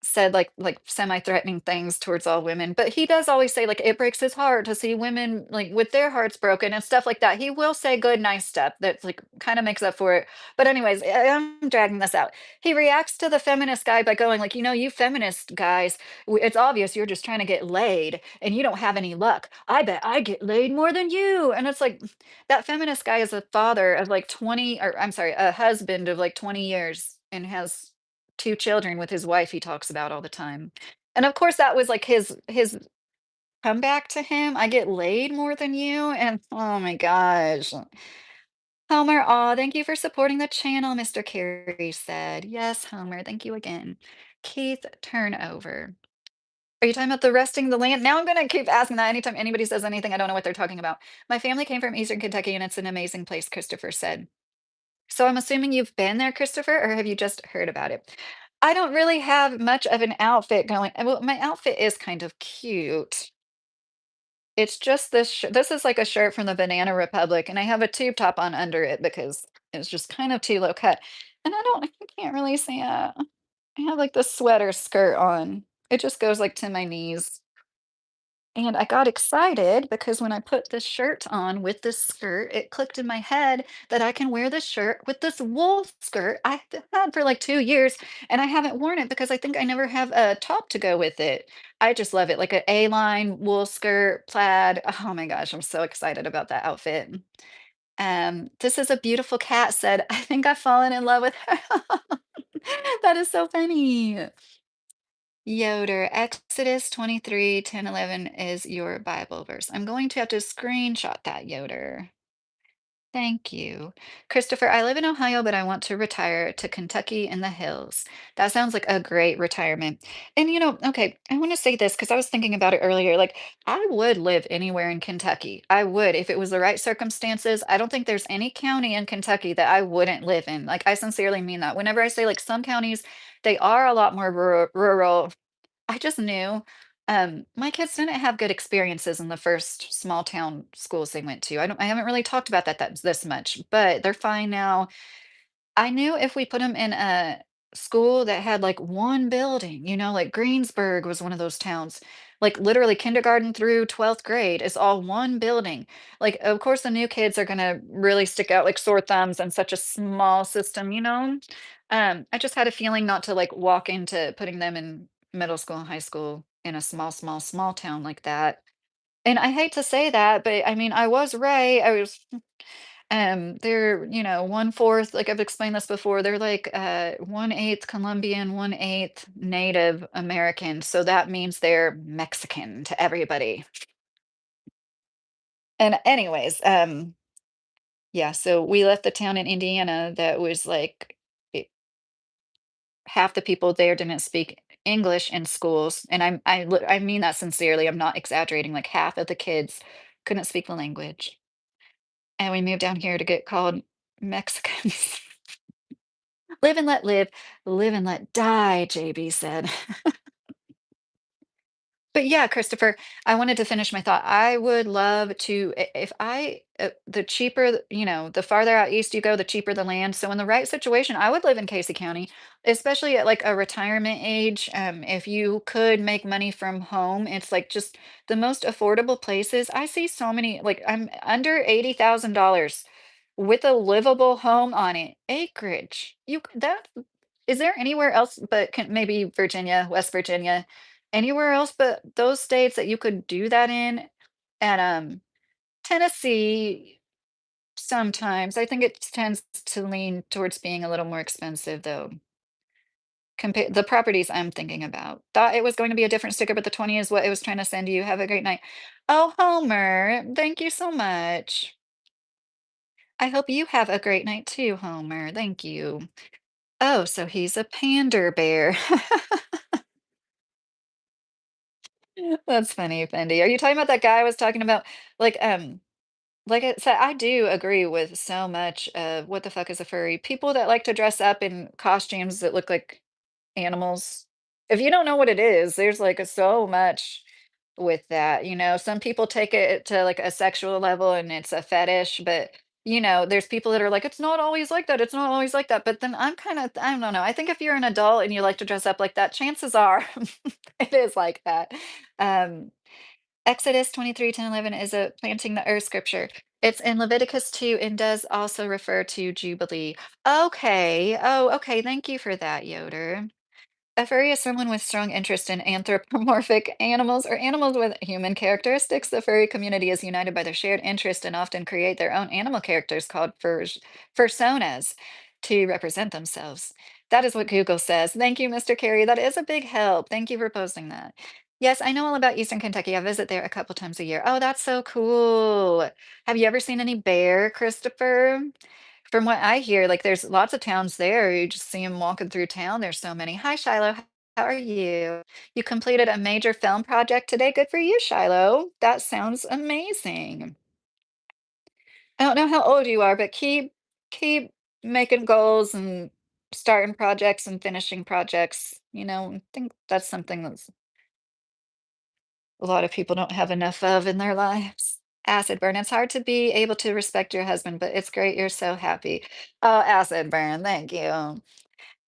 said like semi-threatening things towards all women, but he does always say like it breaks his heart to see women like with their hearts broken and stuff like that. He will say good, nice stuff that like kind of makes up for it. But anyways, I'm dragging this out. He reacts to the feminist guy by going like, you feminist guys, it's obvious you're just trying to get laid and you don't have any luck. I bet I get laid more than you. And it's like that feminist guy is a father of like 20, or I'm sorry, a husband of like 20 years and has 2 children with his wife he talks about all the time. And of course, that was like his comeback to him. I get laid more than you, and oh my gosh. Homer, aw, thank you for supporting the channel, Mr. Carey said. Yes, Homer, thank you again. Keith, turn over. Are you talking about the resting the land? Now I'm gonna keep asking that anytime anybody says anything, I don't know what they're talking about. My family came from Eastern Kentucky, and it's an amazing place, Christopher said. So I'm assuming you've been there, Christopher, or have you just heard about it? I don't really have much of an outfit going. Well, my outfit is kind of cute. It's just this is like a shirt from the Banana Republic, and I have a tube top on under it because it's just kind of too low cut. And I can't really see I have like this sweater skirt on. It just goes like to my knees. And I got excited because when I put this shirt on with this skirt, it clicked in my head that I can wear this shirt with this wool skirt had for like 2 years, and I haven't worn it because I think I never have a top to go with it. I just love it, like a A-line wool skirt, plaid. Oh my gosh, I'm so excited about that outfit. This is a beautiful cat said, I think I've fallen in love with her. That is so funny. Yoder, Exodus 23, 10, 11 is your Bible verse. I'm going to have to screenshot that, Yoder. Thank you. Christopher, I live in Ohio, but I want to retire to Kentucky in the hills. That sounds like a great retirement. And okay, I want to say this because I was thinking about it earlier. Like, I would live anywhere in Kentucky. I would if it was the right circumstances. I don't think there's any county in Kentucky that I wouldn't live in. Like, I sincerely mean that. Whenever I say like some counties, they are a lot more rural. I just knew, my kids didn't have good experiences in the first small town schools they went to. I haven't really talked about that this much, but they're fine now. I knew if we put them in a school that had like one building, like Greensburg was one of those towns, like literally kindergarten through 12th grade is all one building. Like, of course, the new kids are gonna really stick out like sore thumbs in such a small system. I just had a feeling not to like walk into putting them in middle school and high school in a small, small, small town like that. And I hate to say that, but I mean, I was right. They're, one fourth, like I've explained this before, they're like 1/8 Colombian, 1/8 Native American. So that means they're Mexican to everybody. And anyways, yeah, so we left the town in Indiana that was like half the people there didn't speak English in schools, and I mean that sincerely. I'm not exaggerating. Like half of the kids couldn't speak the language, and we moved down here to get called Mexicans. Live and let live, live and let die, JB said. But yeah, Christopher, I wanted to finish my thought. I would love to, if the cheaper, the farther out east you go, the cheaper the land. So in the right situation, I would live in Casey County, especially at like a retirement age. If you could make money from home, it's like just the most affordable places. I see so many, like I'm under $80,000 with a livable home on it, acreage. That is there anywhere else but maybe Virginia, West Virginia, anywhere else but those states that you could do that in? And Tennessee, sometimes I think it tends to lean towards being a little more expensive, though. Compare the properties I'm thinking about. Thought it was going to be a different sticker, but the 20 is what it was trying to send you. Have a great night. Oh, Homer, thank you so much. I hope you have a great night too, Homer. Thank you. Oh, so he's a pander bear. That's funny, Fendi. Are you talking about that guy I was talking about? Like, like I said, I do agree with so much of what the fuck is a furry. People that like to dress up in costumes that look like animals. If you don't know what it is, there's like so much with that. Some people take it to like a sexual level and it's a fetish, but there's people that are like, "It's not always like that, it's not always like that," but then I'm kinda I don't know, I think if you're an adult and you like to dress up like that, chances are it is like that. Um, Exodus 23:10-11 is a planting the earth scripture. It's in Leviticus 2 and does also refer to Jubilee. Okay. Oh, okay, thank you for that, Yoder. A furry is someone with strong interest in anthropomorphic animals or animals with human characteristics. The furry community is united by their shared interest and often create their own animal characters called fursonas to represent themselves. That is what Google says. Thank you, Mr. Carey. That is a big help. Thank you for posting that. Yes, I know all about Eastern Kentucky. I visit there a couple times a year. Oh, that's so cool. Have you ever seen any bear, Christopher? From what I hear, like, there's lots of towns there, you just see them walking through town, there's so many. Hi, Shiloh, how are you? You completed a major film project today, good for you, Shiloh. That sounds amazing. I don't know how old you are, but keep making goals and starting projects and finishing projects, I think that's something that's a lot of people don't have enough of in their lives. Acid burn. It's hard to be able to respect your husband, but it's great you're so happy. Oh, acid burn. Thank you.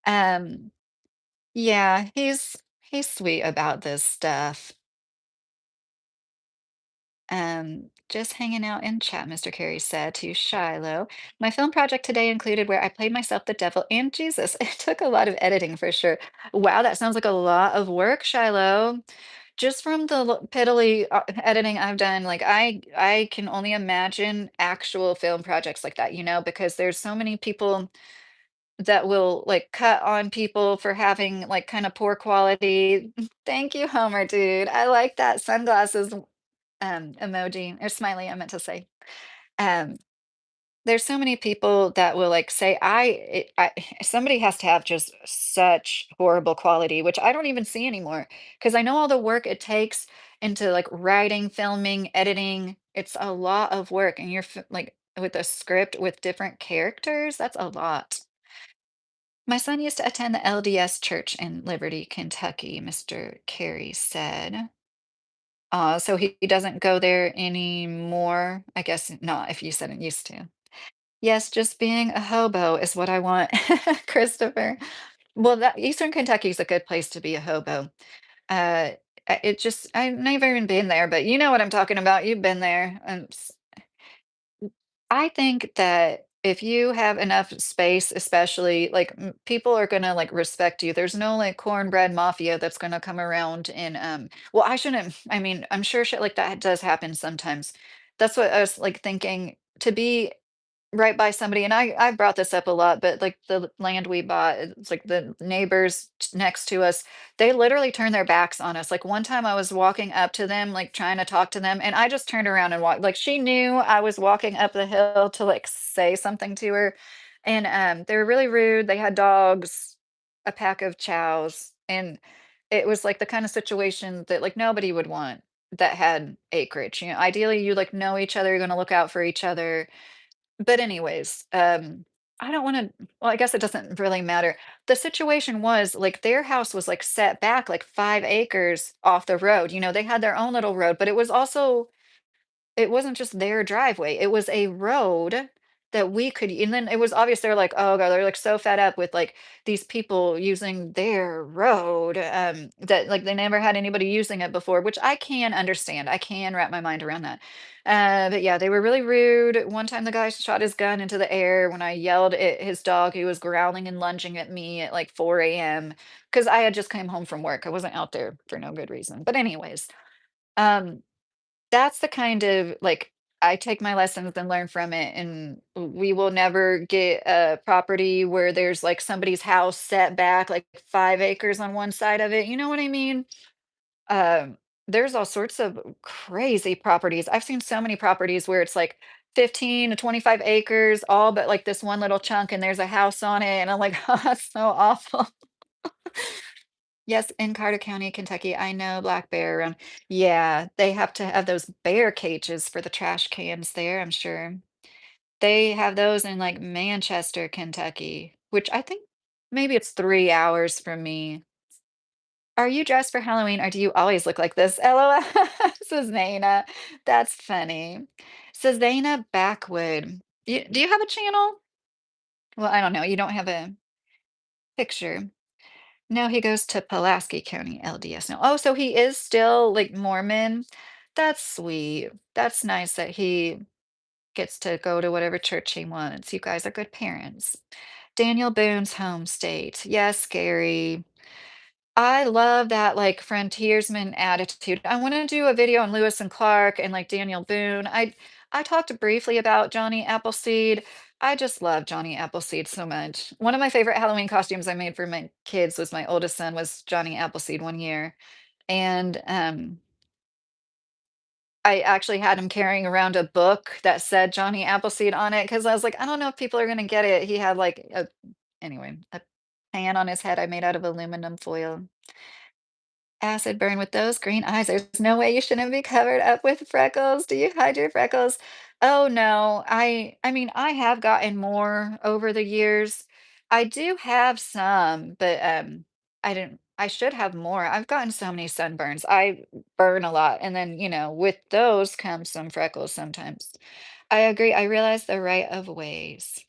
Um, yeah, he's sweet about this stuff. Just hanging out in chat, Mr. Carey said to Shiloh. My film project today included where I played myself, the devil, and Jesus. It took a lot of editing for sure. Wow, that sounds like a lot of work, Shiloh. Just from the piddly editing I've done, like I can only imagine actual film projects like that, because there's so many people that will like cut on people for having like kind of poor quality. Thank you, Homer, dude. I like that sunglasses emoji or smiley, I meant to say. Um, there's so many people that will like say, somebody has to have just such horrible quality, which I don't even see anymore because I know all the work it takes into like writing, filming, editing. It's a lot of work, and you're like with a script with different characters. That's a lot. My son used to attend the LDS church in Liberty, Kentucky, Mr. Carey said. So he doesn't go there anymore. I guess not if you said it used to. Yes, just being a hobo is what I want, Christopher. Well, that Eastern Kentucky is a good place to be a hobo. Uh, I've never even been there, but you know what I'm talking about. You've been there. I think that if you have enough space, especially like people are gonna like respect you. There's no like cornbread mafia that's gonna come around and well, I shouldn't I mean, I'm sure shit like that does happen sometimes. That's what I was like thinking to be right by somebody, and I brought this up a lot, but, like, the land we bought, it's like the neighbors next to us, they literally turned their backs on us. Like, one time I was walking up to them, like, trying to talk to them, and I just turned around and walked like, she knew I was walking up the hill to, like, say something to her, and, they were really rude. They had dogs, a pack of chows, and it was, like, the kinda situation that, like, nobody would want that had acreage, ideally, you, like, know each other, you're gonna look out for each other, but anyways, I don't wanna well, I guess it doesn't really matter. The situation was, like, their house was, like, set back, like, 5 acres off the road, they had their own little road, but it wasn't just their driveway, it was a road that we could and then it was obvious they're like, "Oh god," they're, like, so fed up with, like, these people using their road, that, like, they never had anybody using it before, which I can understand, I can wrap my mind around that. But yeah, they were really rude. One time the guy shot his gun into the air when I yelled at his dog, he was growling and lunging at me at, like, 4 AM because I had just came home from work, I wasn't out there for no good reason, but anyways, um that's the kind of like, I take my lessons and learn from it, and we will never get a property where there's, like, somebody's house set back, like, 5 acres on one side of it, you know what I mean? There's all sorts of crazy properties. I've seen so many properties where it's, like, 15 to 25 acres, all but, like, this one little chunk, and there's a house on it, and I'm like, "Oh, that's so awful." Yes, in Carter County, Kentucky, I know black bear yeah, they have to have those bear cages for the trash cans there, I'm sure. They have those in, like, Manchester, Kentucky, which I think maybe it's 3 hours from me. "Are you dressed for Halloween, or do you always look like this?" LOL, says Zaina. That's funny. Says Zaina Backwood. Do you have a channel? Well, I don't know. You don't have a picture. No, he goes to Pulaski County LDS now. Oh, so he is still like Mormon. That's sweet. That's nice that he gets to go to whatever church he wants. You guys are good parents. Daniel Boone's home state. Yes, Gary. I love that like frontiersman attitude. I want to do a video on Lewis and Clark and like Daniel Boone. I talked briefly about Johnny Appleseed. I just love Johnny Appleseed so much. One of my favorite Halloween costumes I made for my kids was my oldest son was Johnny Appleseed one year. And I actually had him carrying around a book that said Johnny Appleseed on it because I was like, I don't know if people are gonna get it. He had like a anyway, a pan on his head I made out of aluminum foil. Acid burn with those green eyes. There's no way you shouldn't be covered up with freckles. Do you hide your freckles? Oh no. I mean, I have gotten more over the years. I do have some, but I should have more. I've gotten so many sunburns. I burn a lot. And then, with those comes some freckles sometimes. I agree. I realize the right of ways.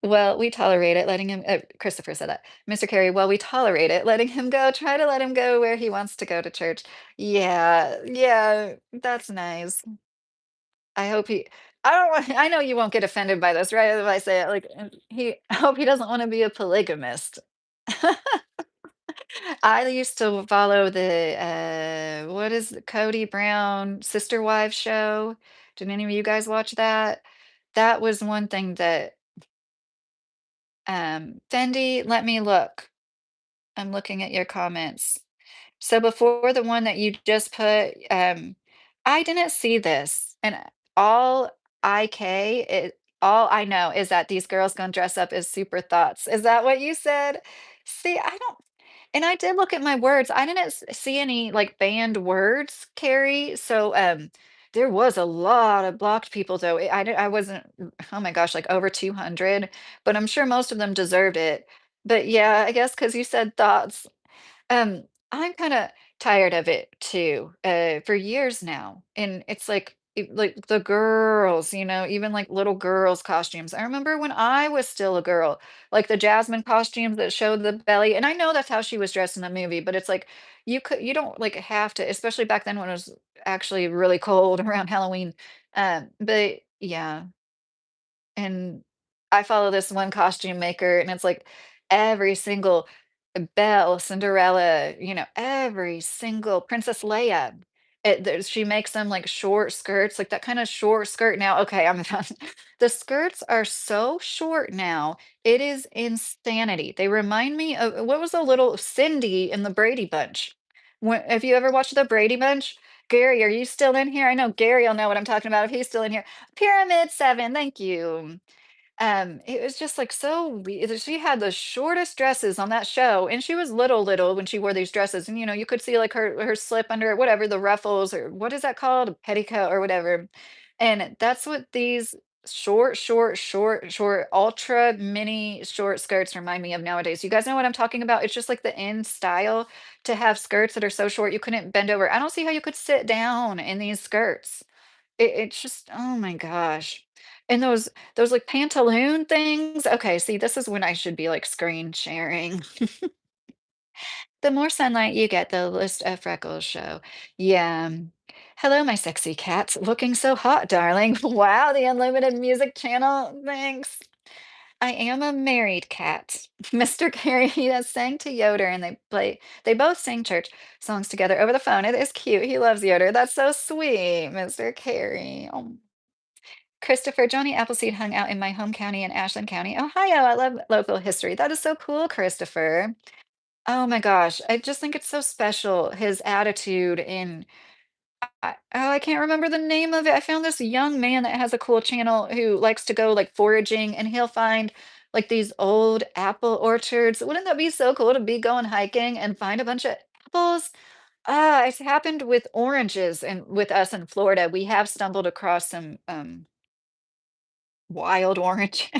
Well, we tolerate it, letting him Christopher said that. Mr. Carey, well, we tolerate it, letting him go, try to let him go where he wants to go to church. Yeah, yeah, that's nice. I hope he I don't want I know you won't get offended by this, right? If I say it like, I hope he doesn't wanna be a polygamist. I used to follow what is the Cody Brown Sister Wives show? Did any of you guys watch that? That was one thing that, Fendi, let me look. I'm looking at your comments. So before the one that you just put, I didn't see this, and all I know is that these girls gonna dress up as super thoughts. Is that what you said? See, I don't and I did look at my words. I didn't see any like banned words, Carrie. So there was a lot of blocked people though. I wasn't oh my gosh, like over 200, but I'm sure most of them deserved it. But yeah, I guess because you said thoughts. I'm kinda tired of it too, for years now, and it's like the girls, even, like, little girls' costumes. I remember when I was still a girl, like, the Jasmine costumes that showed the belly, and I know that's how she was dressed in the movie, but it's like, you don't, like, have to especially back then when it was actually really cold around Halloween, but yeah. And I follow this one costume maker, and it's like every single Belle, Cinderella, every single Princess Leia. She makes them like short skirts, like that kind of short skirt. Now, okay, I'm done. The skirts are so short now. It is insanity. They remind me of what was the little Cindy in the Brady Bunch. Have you ever watched the Brady Bunch? Gary, are you still in here? I know Gary will know what I'm talking about if he's still in here. Pyramid 7, thank you. It was just like so she had the shortest dresses on that show, and she was little when she wore these dresses, and you could see like her slip under whatever the ruffles or what is that called, a petticoat or whatever. And that's what these short, ultra mini short skirts remind me of nowadays. You guys know what I'm talking about? It's just like the in style to have skirts that are so short you couldn't bend over. I don't see how you could sit down in these skirts. It's just oh my gosh. And those, like, pantaloon things? Okay, see, this is when I should be, like, screen sharing. The more sunlight you get, the less freckles show. Yeah. Hello, my sexy cat. Looking so hot, darling. Wow, the unlimited music channel. Thanks. I am a married cat. Mr. Carey has sang to Yoder and they both sing church songs together over the phone. It is cute. He loves Yoder. That's so sweet, Mr. Carey. Oh. Christopher, Johnny Appleseed hung out in my home county in Ashland County, Ohio. I love local history. That is so cool, Christopher. Oh my gosh. I just think it's so special, his attitude and I can't remember the name of it. I found this young man that has a cool channel who likes to go like foraging and he'll find like these old apple orchards. Wouldn't that be so cool to be going hiking and find a bunch of apples? Ah, it's happened with oranges and with us in Florida. We have stumbled across some wild orange.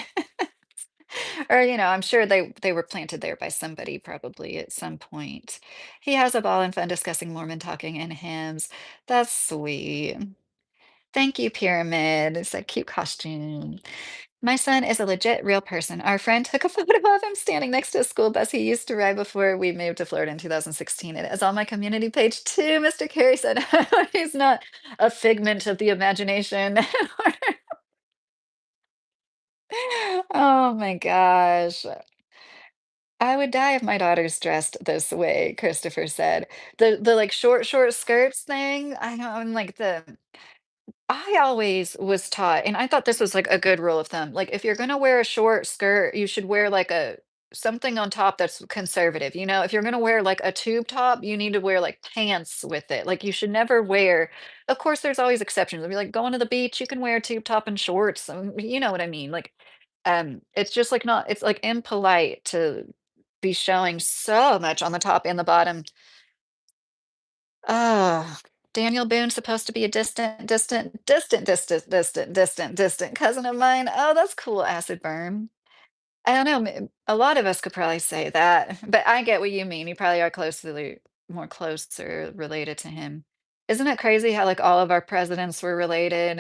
Or, I'm sure they were planted there by somebody probably at some point. He has a ball and fun discussing Mormon talking and hymns. That's sweet. Thank you, Pyramid. It's a cute costume. My son is a legit real person. Our friend took a photo of him standing next to a school bus he used to ride before we moved to Florida in 2016. It is on my community page too, Mr. Carey said. He's not a figment of the imagination. Oh my gosh. I would die if my daughter's dressed this way, Christopher said. The like short skirts thing. I know I'm like the I always was taught, and I thought this was like a good rule of thumb. Like, if you're gonna wear a short skirt, you should wear like a something on top that's conservative. You know, if you're gonna wear like a tube top, you need to wear like pants with it. Like, you should never wear, of course, there's always exceptions. If you're like going to the beach, you can wear a tube top and shorts. You know what I mean? Like, it's just like not, it's like impolite to be showing so much on the top and the bottom. Oh, Daniel Boone's supposed to be a distant cousin of mine. Oh, that's cool, acid burn. I don't know, a lot of us could probably say that, but I get what you mean. You probably are closely more closer related to him. Isn't it crazy how like all of our presidents were related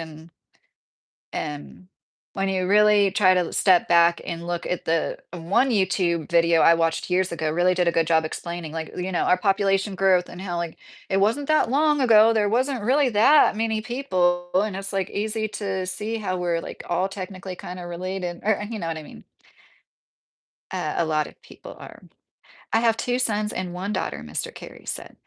and when you really try to step back and look at the one YouTube video I watched years ago really did a good job explaining like, our population growth and how like it wasn't that long ago, there wasn't really that many people. And it's like easy to see how we're like all technically kind of related, or you know what I mean? A lot of people are. I have 2 sons and 1 daughter, Mr. Carey said.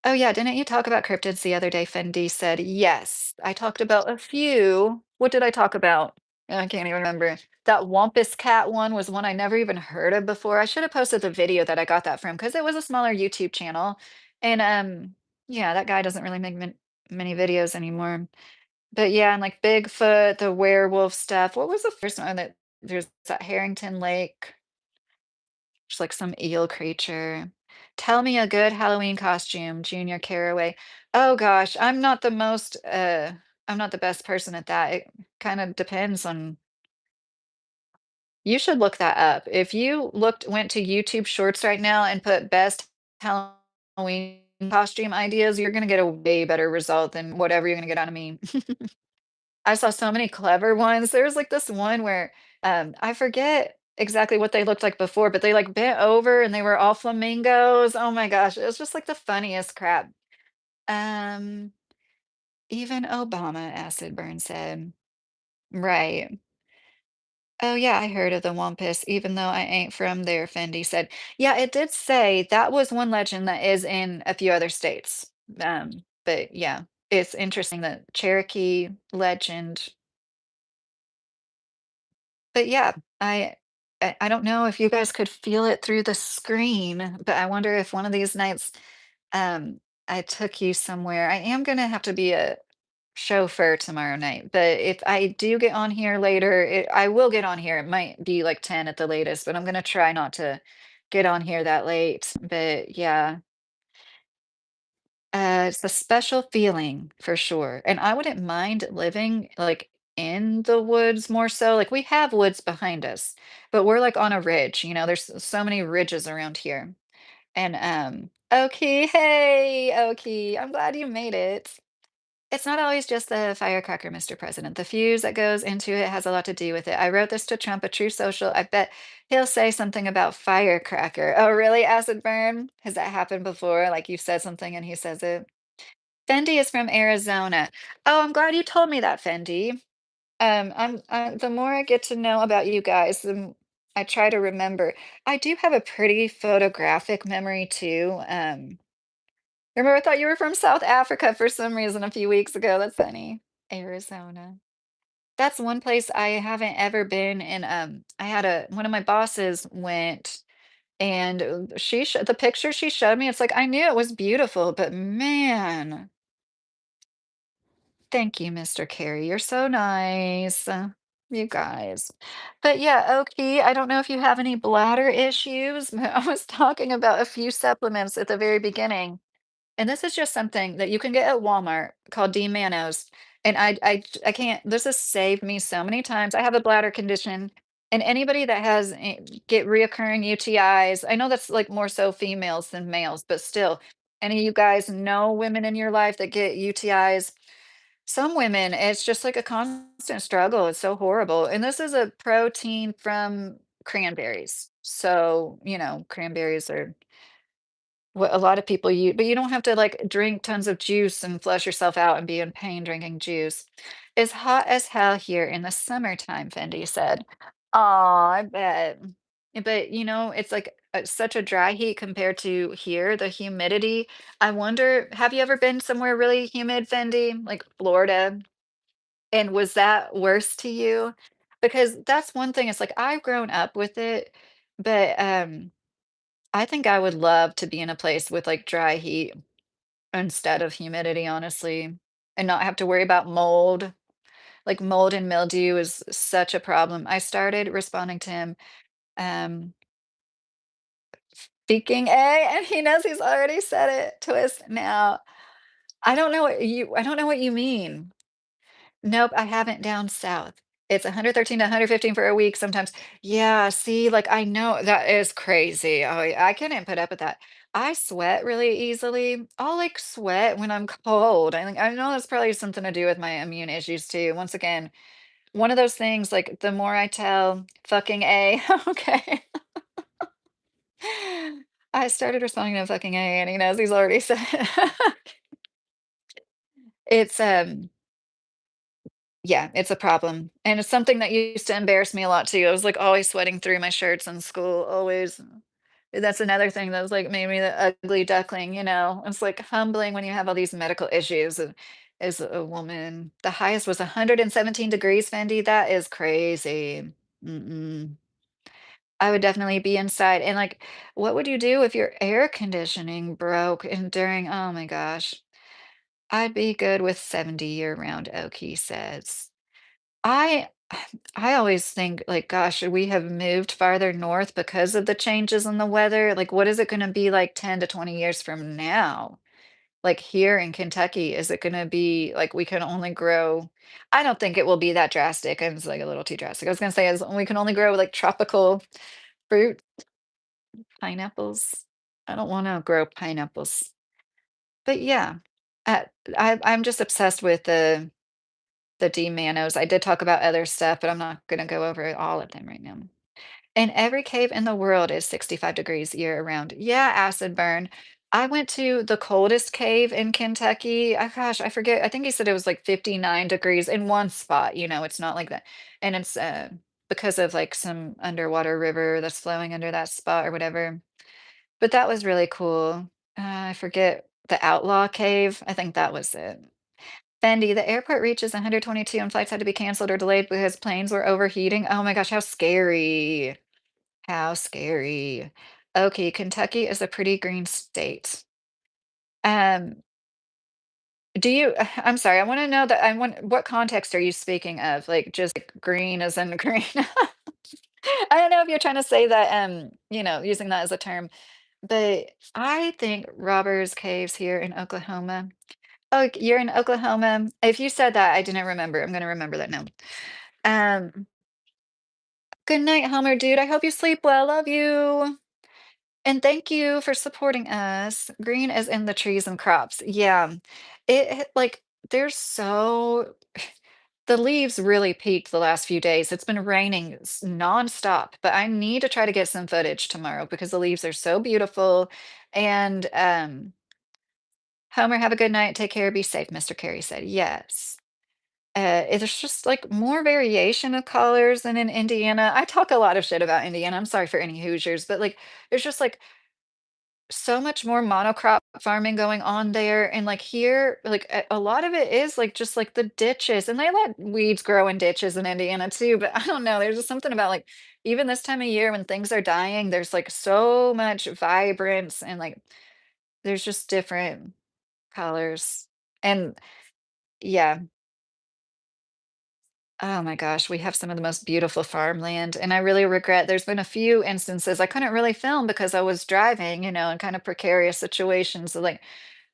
Oh, yeah, didn't you talk about cryptids the other day? Fendi said, yes. I talked about a few. What did I talk about? I can't even remember. That Wampus Cat one was one I never even heard of before. I should have posted the video that I got that from because it was a smaller YouTube channel. And yeah, that guy doesn't really make many videos anymore. But yeah, and like Bigfoot, the werewolf stuff. What was the first one that there's that Harrington Lake? Just like some eel creature. Tell me a good Halloween costume, Junior Caraway. Oh gosh, I'm not the best person at that. It kind of depends on you should look that up. If you went to YouTube Shorts right now and put best Halloween costume ideas, you're gonna get a way better result than whatever you're gonna get out of me. I saw so many clever ones. There was like this one where I forget exactly what they looked like before, but they like bent over and they were all flamingos. Oh my gosh, it was just like the funniest crap. Um, even Obama, acid burn said. Right. Oh yeah, I heard of the Wampus, even though I ain't from there, Fendi said. Yeah, it did say that was one legend that is in a few other states. But yeah, it's interesting that Cherokee legend. But yeah, I don't know if you guys could feel it through the screen, but I wonder if one of these nights, um, I took you somewhere. I am gonna have to be a chauffeur tomorrow night, but if I do get on here later, I will get on here. It might be like 10 at the latest, but I'm gonna try not to get on here that late. But yeah, it's a special feeling for sure, and I wouldn't mind living, like, in the woods more so, like, we have woods behind us, but we're, like, on a ridge, there's so many ridges around here, and, Oki, hey, Oki, I'm glad you made it. It's not always just the firecracker, Mr. President. The fuse that goes into it has a lot to do with it. I wrote this to Trump, a true social. I bet he'll say something about firecracker. Oh, really, acid burn? Has that happened before? Like you said something and he says it? Fendi is from Arizona. Oh, I'm glad you told me that, Fendi. The more I get to know about you guys, I try to remember. I do have a pretty photographic memory too. Remember, I thought you were from South Africa for some reason a few weeks ago. That's funny. Arizona. That's one place I haven't ever been. And I had one of my bosses went, and the picture she showed me. It's like I knew it was beautiful, but man. Thank you, Mr. Carey. You're so nice. You guys. But yeah, okay. I don't know if you have any bladder issues. I was talking about a few supplements at the very beginning. And this is just something that you can get at Walmart called D-Manos. And I can't, this has saved me so many times. I have a bladder condition. And anybody that has get reoccurring UTIs, I know that's like more so females than males, but still, any of you guys know women in your life that get UTIs? Some women, it's just like a constant struggle. It's so horrible. And this is a protein from cranberries. So, cranberries are what a lot of people use, but you don't have to like drink tons of juice and flush yourself out and be in pain drinking juice. It's hot as hell here in the summertime, Fendi said. Aw, I bet. But it's like such a dry heat compared to here, the humidity. I wonder, have you ever been somewhere really humid, Fendi? Like Florida? And was that worse to you? Because that's one thing, it's like I've grown up with it, but I think I would love to be in a place with like dry heat instead of humidity, honestly, and not have to worry about mold. Like mold and mildew is such a problem. I started responding to him, um, speaking A, and he knows he's already said it. Twist now. I don't know what you mean. Nope, I haven't down south. It's 113 to 115 for a week sometimes. Yeah, see, like, I know that is crazy. Oh, yeah, I couldn't put up with that. I sweat really easily. I'll, like, sweat when I'm cold. I know that's probably something to do with my immune issues too. Once again, one of those things, like, the more I tell fucking A, okay. I started responding to fucking A, and he knows he's already said it. It's, Yeah, it's a problem, and it's something that used to embarrass me a lot too. I was, like, always sweating through my shirts in school, always. That's another thing that was, like, made me the ugly duckling, you know? It's, like, humbling when you have all these medical issues as a woman. The highest was 117 degrees, Fendi, that is crazy. Mm-mm. I would definitely be inside, and, like, what would you do if your air conditioning broke and during oh my gosh. I'd be good with 70 year-round oak, he says. I I always think like, gosh, we have moved farther north because of the changes in the weather. Like, what is it going to be like 10 to 20 years from now? Like here in Kentucky, is it going to be like we can only grow? I don't think it will be that drastic. It's like a little too drastic. I was going to say is we can only grow like tropical fruit, pineapples. I don't want to grow pineapples. But yeah, uh, I'm just obsessed with the D Manos. I did talk about other stuff, but I'm not gonna go over all of them right now. And every cave in the world is 65 degrees year round. Yeah, acid burn. I went to the coldest cave in Kentucky. Gosh, I forget. I think he said it was like 59 degrees in one spot. It's not like that. And it's because of like some underwater river that's flowing under that spot or whatever. But that was really cool. I forget the Outlaw Cave. I think that was it. Fendi, the airport reaches 122 and flights had to be canceled or delayed because planes were overheating. Oh my gosh, how scary. How scary. Okay, Kentucky is a pretty green state. Um, I'm sorry, I want to know that what context are you speaking of? Like just like, green as in green. I don't know if you're trying to say that, using that as a term, but I think robbers caves here in Oklahoma. Oh, you're in Oklahoma. If you said that, I didn't remember. I'm gonna remember that now. Um, Good night, Hummer dude. I hope you sleep well. Love you. And thank you for supporting us. Green as in the trees and crops. Yeah. Like there's so the leaves really peaked the last few days. It's been raining nonstop, but I need to try to get some footage tomorrow because the leaves are so beautiful. And Homer, have a good night. Take care. Be safe, Mr. Carey said. Yes. There's just like more variation of colors than in Indiana. I talk a lot of shit about Indiana. I'm sorry for any Hoosiers, but like there's just like so much more monocrop farming going on there. And like here, like a lot of it is like just like the ditches, and they let weeds grow in ditches in Indiana too. But I don't know. There's just something about like even this time of year when things are dying, there's like so much vibrance and like there's just different colors. And yeah. Oh my gosh, we have some of the most beautiful farmland, and I really regret there's been a few instances I couldn't really film because I was driving, in kind of precarious situations. So, like,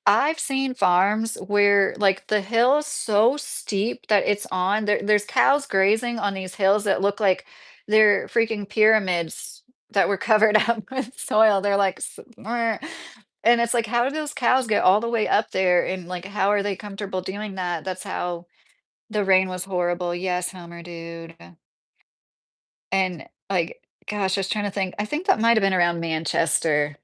I've seen farms where like the hill is so steep that it's on there's cows grazing on these hills that look like they're freaking pyramids that were covered up with soil. They're like And it's like, how do those cows get all the way up there, and, like, how are they comfortable doing that? That's how the rain was horrible. Yes, Homer, dude. And, like, gosh, I was trying to think. I think that might have been around Manchester.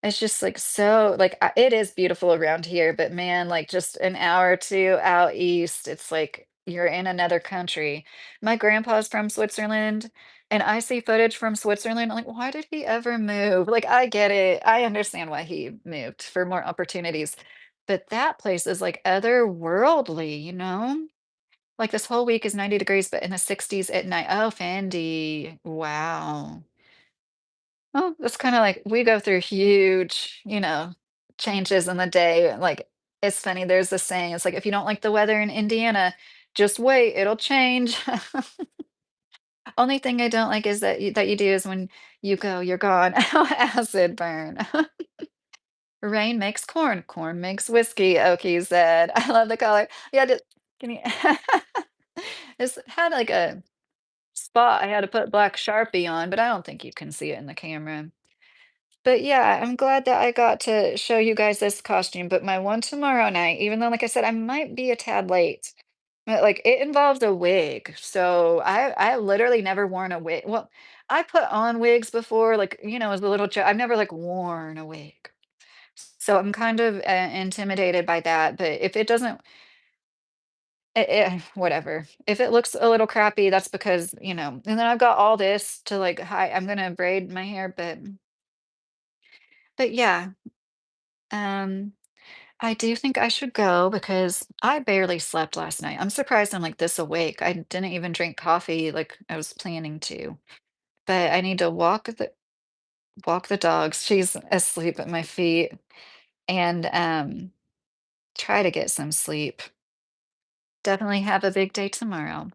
It's just, like, so like, it is beautiful around here, but man, like, just an hour or 2 out east, it's like you're in another country. My grandpa's from Switzerland, and I see footage from Switzerland, I'm like, "Why did he ever move?" Like, I get it. I understand why he moved, for more opportunities, but that place is, like, otherworldly, you know? Like, this whole week is 90 degrees, but in the 60s at night. Oh, Fendi. Wow. Well, it's kinda like we go through huge, changes in the day. Like, it's funny, there's this saying, it's like, if you don't like the weather in Indiana, just wait, it'll change. Only thing I don't like is that you do is when you go, you're gone. Acid burn. Rain makes corn, corn makes whiskey, Oki said. I love the color. Yeah, can you this had like a spot I had to put black Sharpie on, but I don't think you can see it in the camera. But yeah, I'm glad that I got to show you guys this costume, but my one tomorrow night, even though, like I said, I might be a tad late, but like it involves a wig. So I literally never worn a wig. Well, I put on wigs before, like, as a little child. I've never like worn a wig. So I'm kind of intimidated by that. But if it doesn't, whatever. If it looks a little crappy, that's because, and then I've got all this to like hide. I'm gonna braid my hair, but yeah. Um, I do think I should go because I barely slept last night. I'm surprised I'm like this awake. I didn't even drink coffee like I was planning to. But I need to walk the dogs. She's asleep at my feet, and try to get some sleep. Definitely have a big day tomorrow.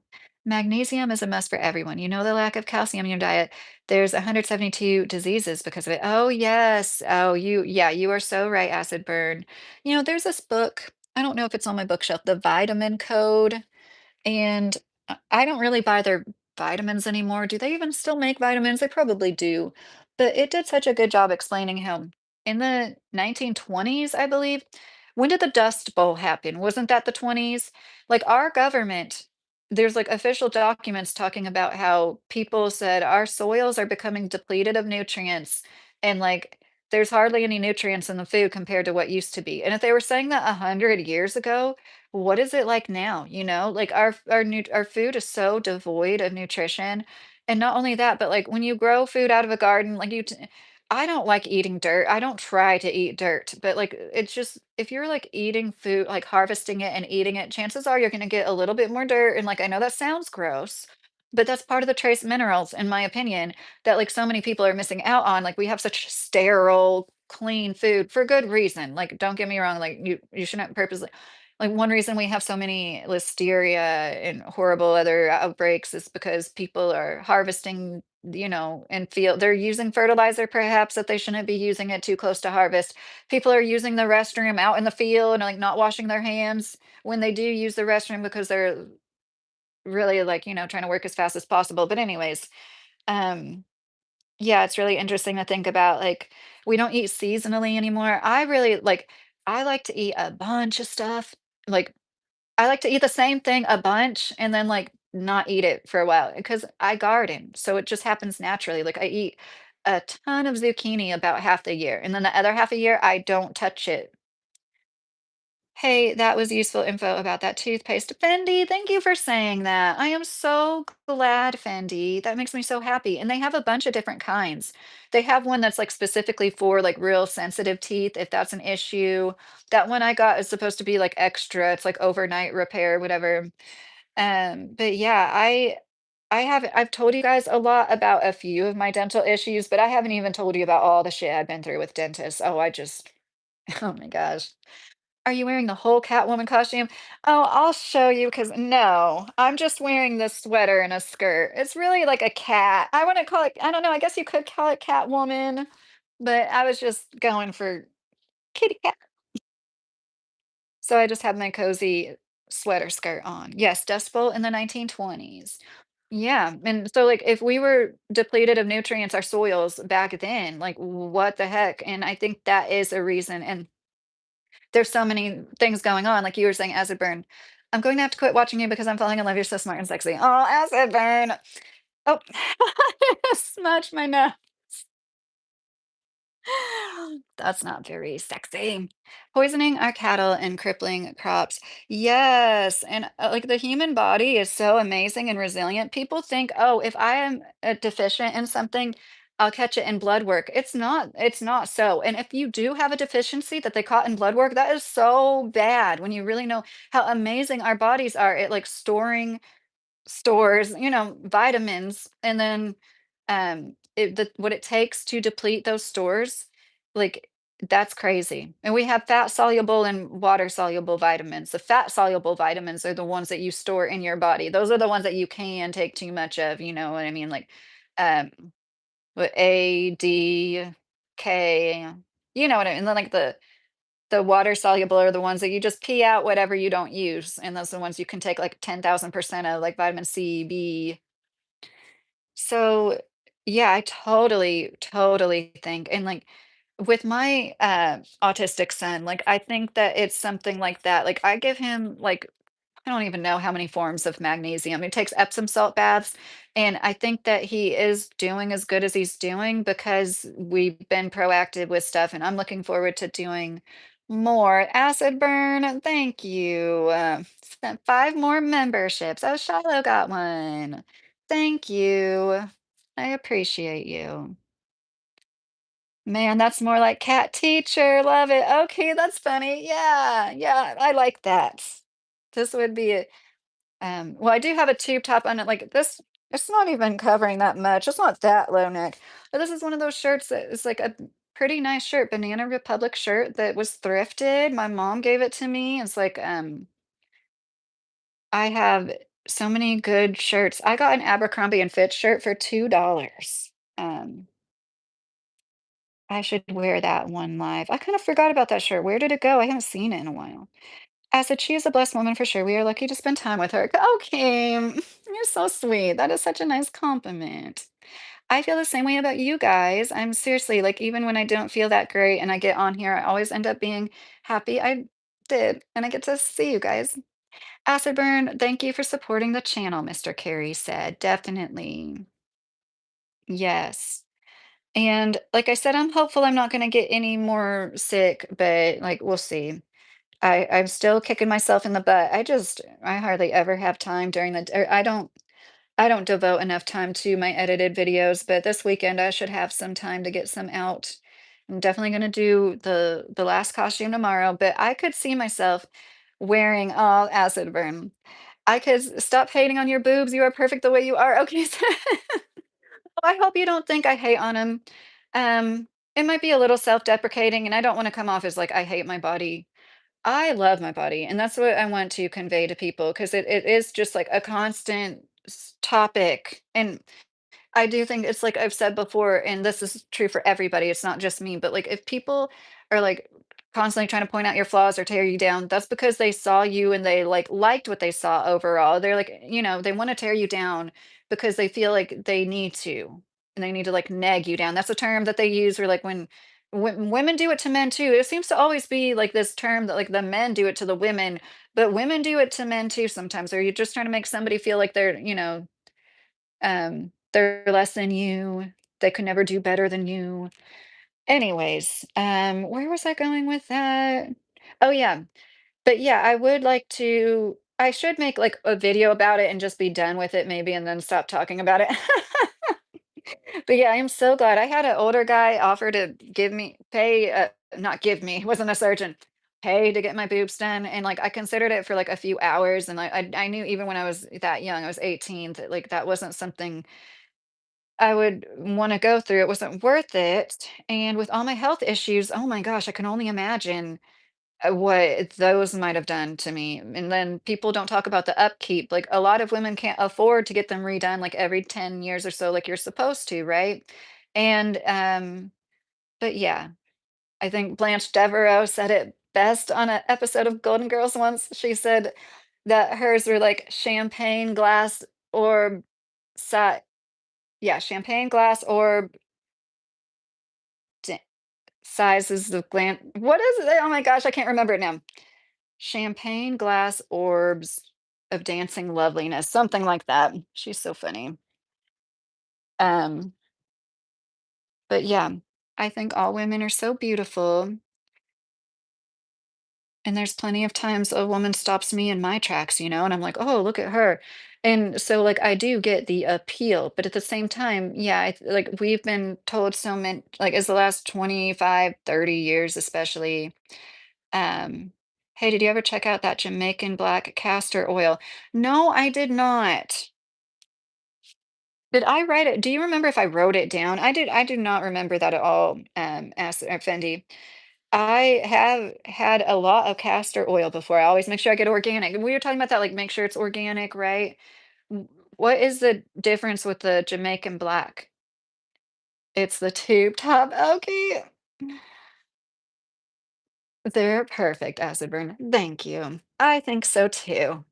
Magnesium is a must for everyone. You know the lack of calcium in your diet. There's 172 diseases because of it. Oh, yes. Oh, yeah, you are so right, acid burn. There's this book. I don't know if it's on my bookshelf, The Vitamin Code. And I don't really buy their vitamins anymore. Do they even still make vitamins? They probably do. But it did such a good job explaining how in the 1920s, I believe, when did the Dust Bowl happen? Wasn't that the 20s? Like our government, there's like official documents talking about how people said our soils are becoming depleted of nutrients, and like there's hardly any nutrients in the food compared to what used to be. And if they were saying that 100 years ago, what is it like now, Like our food is so devoid of nutrition. And not only that, but like when you grow food out of a garden, like I don't like eating dirt. I don't try to eat dirt, but like it's just if you're like eating food, like harvesting it and eating it, chances are you're going to get a little bit more dirt. And like I know that sounds gross, but that's part of the trace minerals, in my opinion, that like so many people are missing out on. Like we have such sterile, clean food for good reason. Like don't get me wrong, like you shouldn't purposely like one reason we have so many listeria and horrible other outbreaks is because people are harvesting, and feel they're using fertilizer perhaps that they shouldn't be using it too close to harvest. People are using the restroom out in the field and like not washing their hands when they do use the restroom because they're really like, trying to work as fast as possible. But anyways, um yeah, it's really interesting to think about, like, we don't eat seasonally anymore. I like to eat a bunch of stuff. Like, I like to eat the same thing a bunch and then, like, not eat it for a while because I garden, so it just happens naturally. Like, I eat a ton of zucchini about half the year, and then the other half a year, I don't touch it. Hey, that was useful info about that toothpaste. Fendi, thank you for saying that. I am so glad, Fendi. That makes me so happy. And they have a bunch of different kinds. They have one that's like specifically for like real sensitive teeth, if that's an issue. That one I got is supposed to be like extra. It's like overnight repair, whatever. But yeah, I've told you guys a lot about a few of my dental issues, but I haven't even told you about all the shit I've been through with dentists. Oh my gosh. Are you wearing the whole Catwoman costume? Oh, I'll show you because no, I'm just wearing this sweater and a skirt. It's really like a cat. I wouldn't call it, I don't know, I guess you could call it Catwoman, but I was just going for kitty cat. So I just have my cozy sweater skirt on. Yes, Dust Bowl in the 1920s. Yeah, and so, like, if we were depleted of nutrients, our soils back then, like, what the heck? And I think that is a reason, and there's so many things going on, like you were saying, acid burn. I'm going to have to quit watching you because I'm falling in love. You're so smart and sexy. Oh, acid burn. Oh, smudge my nose. That's not very sexy. Poisoning our cattle and crippling crops. Yes. And like the human body is so amazing and resilient. People think, oh, if I am deficient in something, I'll catch it in blood work. It's not so. And if you do have a deficiency that they caught in blood work, that is so bad when you really know how amazing our bodies are at like storing stores, vitamins, and then what it takes to deplete those stores, like that's crazy. And we have fat soluble and water soluble vitamins. The fat soluble vitamins are the ones that you store in your body. Those are the ones that you can take too much of, you know what I mean? Like um what A, D, K, you know what I mean? And then like the water soluble are the ones that you just pee out whatever you don't use, and those are the ones you can take like 10,000% of, like vitamin C, B. So, yeah, I totally, totally think, and like with my autistic son, like I think that it's something like that. Like I give him like I don't even know how many forms of magnesium. He takes Epsom salt baths, and I think that he is doing as good as he's doing because we've been proactive with stuff, and I'm looking forward to doing more. Acid burn, thank you. Spent 5 more memberships. Oh, Shiloh got one. Thank you. I appreciate you. Man, that's more like cat teacher. Love it. Okay, that's funny. Yeah, yeah, I like that. This would be a well, I do have a tube top on it, like, this it's not even covering that much, it's not that low neck, but this is one of those shirts that is, like, a pretty nice shirt, Banana Republic shirt that was thrifted, my mom gave it to me, it's like, I have so many good shirts. I got an Abercrombie& and Fitch shirt for $2. I should wear that one live. I kinda forgot about that shirt, where did it go? I haven't seen it in a while. I said, "She is a blessed woman for sure. We are lucky to spend time with her." Okay, you're so sweet. That is such a nice compliment. I feel the same way about you guys. I'm seriously like, even when I don't feel that great and I get on here, I always end up being happy I did, and I get to see you guys. Acid burn, thank you for supporting the channel, Mr. Carey said. Definitely. Yes. And like I said, I'm hopeful I'm not going to get any more sick, but like we'll see. I'm still kicking myself in the butt. I hardly ever have time during the or I don't devote enough time to my edited videos, but this weekend I should have some time to get some out. I'm definitely gonna do the last costume tomorrow, but I could see myself wearing all acid burn. I could stop hating on your boobs. You are perfect the way you are. Okay. I hope you don't think I hate on them. It might be a little self-deprecating, and I don't want to come off as like I hate my body. I love my body, and that's what I want to convey to people because it is just like a constant topic. And I do think it's like I've said before, and this is true for everybody, it's not just me, but like if people are like constantly trying to point out your flaws or tear you down, that's because they saw you and they like liked what they saw overall. They're like, they want to tear you down because they feel like they need to, and they need to like nag you down. That's a term that they use or like when women do it to men too. It seems to always be like this term that like the men do it to the women, but women do it to men too sometimes. Or you're just trying to make somebody feel like they're less than you. They could never do better than you. Anyways, where was I going with that? Oh yeah. But yeah, I should make like a video about it and just be done with it maybe and then stop talking about it. But yeah, I am so glad. I had an older guy offer to not give me, he wasn't a surgeon, pay to get my boobs done. And like I considered it for like a few hours. And I knew even when I was that young, I was 18, that like that wasn't something I would want to go through. It wasn't worth it. And with all my health issues, oh my gosh, I can only imagine what those might have done to me. And then people don't talk about the upkeep. Like a lot of women can't afford to get them redone like every 10 years or so, like you're supposed to, right? And but yeah, I think Blanche Devereaux said it best on an episode of Golden Girls once. She said that hers were like champagne glass or Si yeah, champagne glass orb, d sizes of glan what is it? Oh my gosh, I can't remember it now. Champagne glass orbs of dancing loveliness, something like that. She's so funny. Um, but yeah, I think all women are so beautiful, and there's plenty of times a woman stops me in my tracks, and I'm like, "Oh, look at her." And so, like, I do get the appeal, but at the same time, yeah, like we've been told so many, like, as the last 25, 30 years, especially, um, hey, did you ever check out that Jamaican black castor oil? No, I did not. Did I write it? Do you remember if I wrote it down? I do not remember that at all, Fendi. I have had a lot of castor oil before. I always make sure I get organic. And we were talking about that, like make sure it's organic, right? What is the difference with the Jamaican black? It's the tube top. Okay. They're perfect, acid burn. Thank you. I think so too.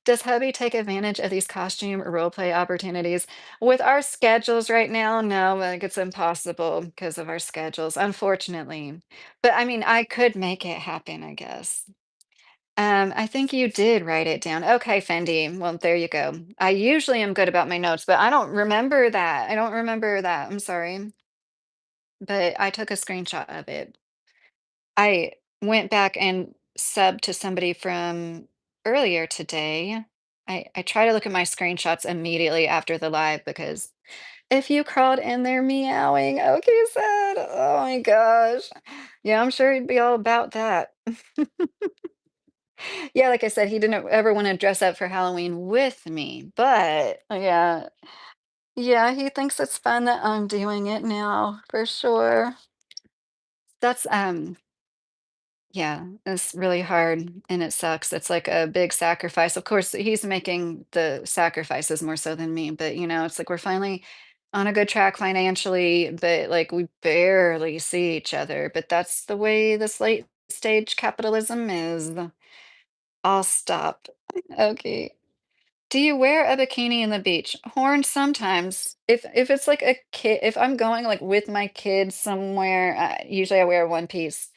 Does hubby take advantage of these costume role play opportunities? With our schedules right now, no, like it's impossible because of our schedules, unfortunately. But I mean, I could make it happen, I guess. I think you did write it down. Okay, Fendi. Well, there you go. I usually am good about my notes, but I don't remember that. I don't remember that. I'm sorry. But I took a screenshot of it. I went back and subbed to somebody from earlier today. I try to look at my screenshots immediately after the live because if you crawled in there meowing, okay, said, oh my gosh. Yeah, I'm sure he'd be all about that. Yeah, like I said, he didn't ever want to dress up for Halloween with me, but yeah, yeah, he thinks it's fun that I'm doing it now for sure. That's Yeah, it's really hard and it sucks. It's like a big sacrifice. Of course, he's making the sacrifices more so than me, but it's like we're finally on a good track financially, but like we barely see each other. But that's the way this late stage capitalism is. I'll stop. Okay. Do you wear a bikini in the beach? Horn sometimes. If it's like a kid, if I'm going like with my kids somewhere, usually I wear one piece.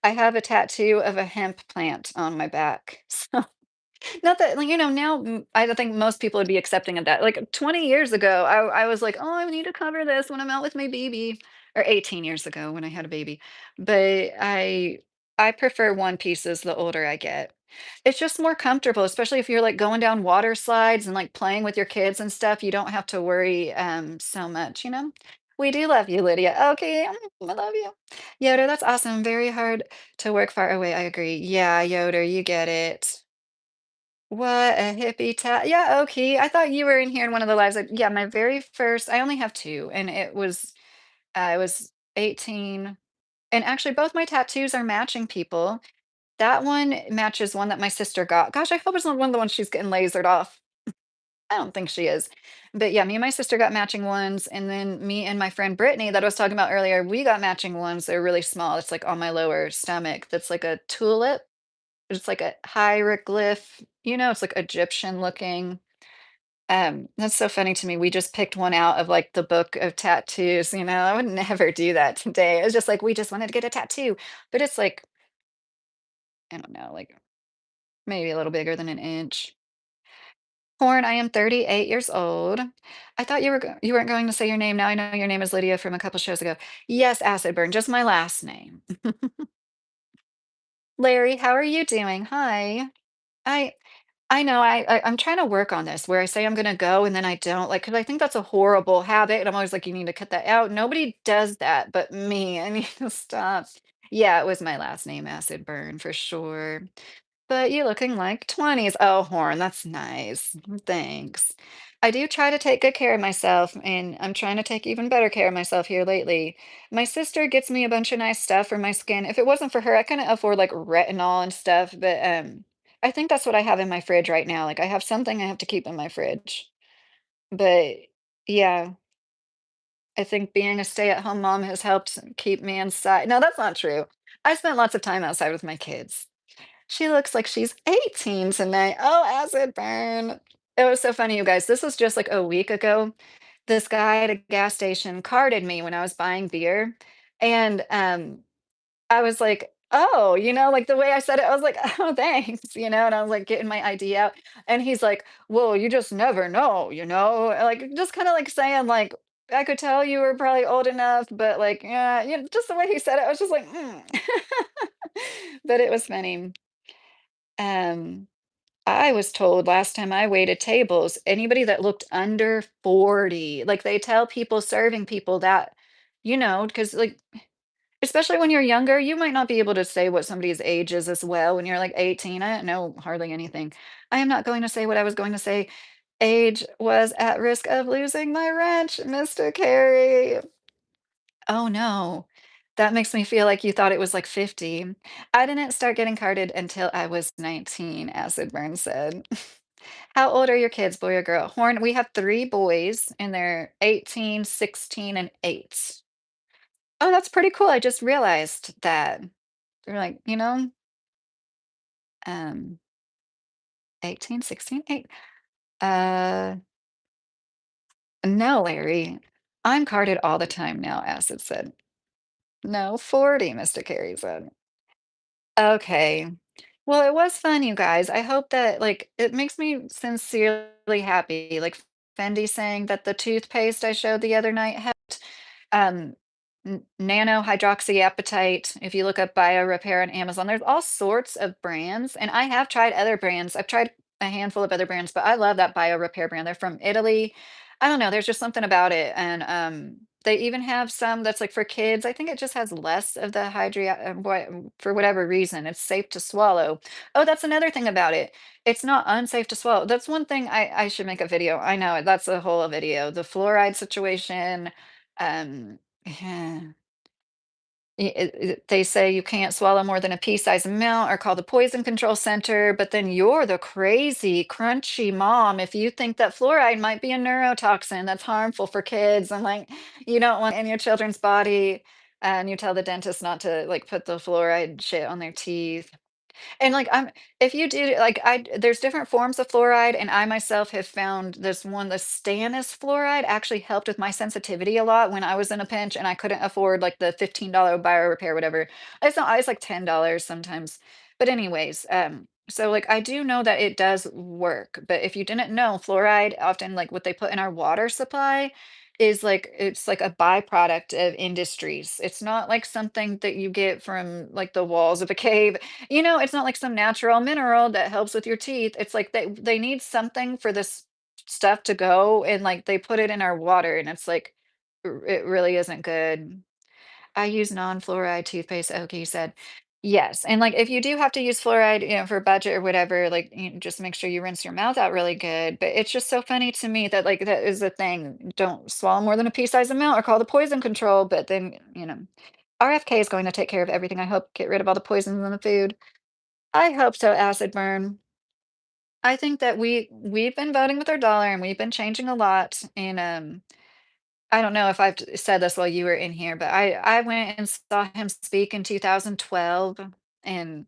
I have a tattoo of a hemp plant on my back. So not that, like, now I don't think most people would be accepting of that. Like 20 years ago, I was like, oh, I need to cover this when I'm out with my baby, or 18 years ago when I had a baby. But I prefer one pieces the older I get. It's just more comfortable, especially if you're like going down water slides and like playing with your kids and stuff. You don't have to worry so much. We do love you, Lydia. Okay, I love you. Yoder, that's awesome. Very hard to work far away. I agree. Yeah, Yoder, you get it. What a hippie yeah, okay. I thought you were in here in one of the lives. Yeah, my very first, I only have two, and I was 18. And actually, both my tattoos are matching people. That one matches one that my sister got. Gosh, I hope it's not one of the ones she's getting lasered off. I don't think she is. But yeah, me and my sister got matching ones. And then me and my friend Brittany, that I was talking about earlier, we got matching ones. They're really small. It's like on my lower stomach. That's like a tulip. It's like a hieroglyph, it's like Egyptian looking. That's so funny to me. We just picked one out of like the book of tattoos. I would never do that today. It was just like we just wanted to get a tattoo. But it's like, I don't know, like maybe a little bigger than an inch. Corn, I am 38 years old. I thought you weren't going to say your name. Now I know your name is Lydia from a couple shows ago. Yes, acid burn, just my last name. Larry, how are you doing? Hi. I I know, I'm trying to work on this where I say I'm gonna go and then I don't, like, because I think that's a horrible habit, and I'm always like, "You need to cut that out." Nobody does that but me. I need to stop. Yeah, it was my last name, Acid Burn, for sure. But you're looking like 20s. Oh, Horn, that's nice. Thanks. I do try to take good care of myself, and I'm trying to take even better care of myself here lately. My sister gets me a bunch of nice stuff for my skin. If it wasn't for her, I couldn't afford like retinol and stuff, but I think that's what I have in my fridge right now. Like I have something I have to keep in my fridge. But yeah, I think being a stay-at-home mom has helped keep me inside. No, that's not true. I spent lots of time outside with my kids. She looks like she's 18 tonight. Oh, acid burn. It was so funny, you guys. This was just like a week ago. This guy at a gas station carded me when I was buying beer. And I was like, "Oh," like the way I said it, I was like, "Oh, thanks," and I was like getting my ID out. And he's like, "Well, you just never know, like just kind of like saying, like, I could tell you were probably old enough, but like, yeah, just the way he said it, I was just like, mm. But it was funny. Um, I was told last time I waited tables, anybody that looked under 40, like they tell people serving people that, because like especially when you're younger, you might not be able to say what somebody's age is as well. When you're like 18, I don't know hardly anything. I am not going to say what I was going to say. Age was at risk of losing my wrench, Mr. Carey. Oh no. That makes me feel like you thought it was like 50. I didn't start getting carded until I was 19, Acid Burn said. How old are your kids, boy or girl? Horn, we have three boys, and they're 18, 16, and 8. Oh, that's pretty cool. I just realized that. They're like, um, 18, 16, 8. Uh, no, Larry. I'm carded all the time now, Acid said. No, 40, Mr. Carey said. Okay. Well, it was fun, you guys. I hope that, like, it makes me sincerely happy. Like Fendi saying that the toothpaste I showed the other night um, nano hydroxyapatite. If you look up bio repair on Amazon, there's all sorts of brands, and I have tried other brands. I've tried a handful of other brands, but I love that bio repair brand. They're from Italy. I don't know, there's just something about it. And they even have some that's like for kids. I think it just has less of the for whatever reason. It's safe to swallow. Oh, that's another thing about it. It's not unsafe to swallow. That's one thing I should make a video. I know that's a whole video. The fluoride situation. Yeah. They say you can't swallow more than a pea-sized amount or call the poison control center, but then you're the crazy, crunchy mom if you think that fluoride might be a neurotoxin that's harmful for kids and like you don't want it in your children's body, and you tell the dentist not to like put the fluoride shit on their teeth. And, like, if you do like, there's different forms of fluoride, and I myself have found this one, the stannous fluoride actually helped with my sensitivity a lot when I was in a pinch and I couldn't afford, like, the $15 bio repair, whatever. It's like $10 sometimes. But anyways, so, like, I do know that it does work, but if you didn't know, fluoride often, like, what they put in our water supply is, like it's like a byproduct of industries. It's not like something that you get from, like, the walls of a cave. It's not like some natural mineral that helps with your teeth. It's like they need something for this stuff to go, and, like, they put it in our water, and it's like, it really isn't good. I use non-fluoride toothpaste, Oki said. Yes, and, like, if you do have to use fluoride, for budget or whatever, like, just make sure you rinse your mouth out really good, but it's just so funny to me that, like, that is the thing. Don't swallow more than a pea-sized amount or call the poison control, but then, RFK is going to take care of everything, I hope, get rid of all the poisons in the food. I hope so, acid burn. I think that we've been voting with our dollar and we've been changing a lot. And I don't know if I've said this while you were in here, but I went and saw him speak in 2012, and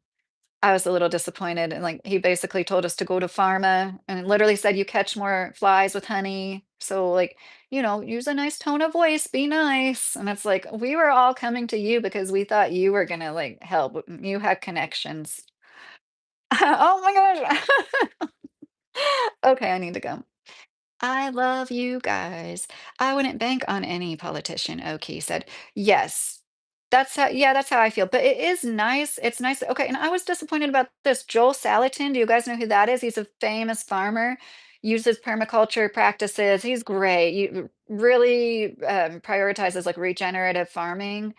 I was a little disappointed. And like he basically told us to go to pharma and literally said you catch more flies with honey. So like, use a nice tone of voice, be nice. And it's like we were all coming to you because we thought you were gonna like help. You had connections. Oh my gosh. Okay, I need to go. I love you guys. I wouldn't bank on any politician, Oki said. Yes. That's how I feel. But it is nice. It's nice. Okay, and I was disappointed about this. Joel Salatin, do you guys know who that is? He's a famous farmer, uses permaculture practices. He's great. You really prioritizes like regenerative farming.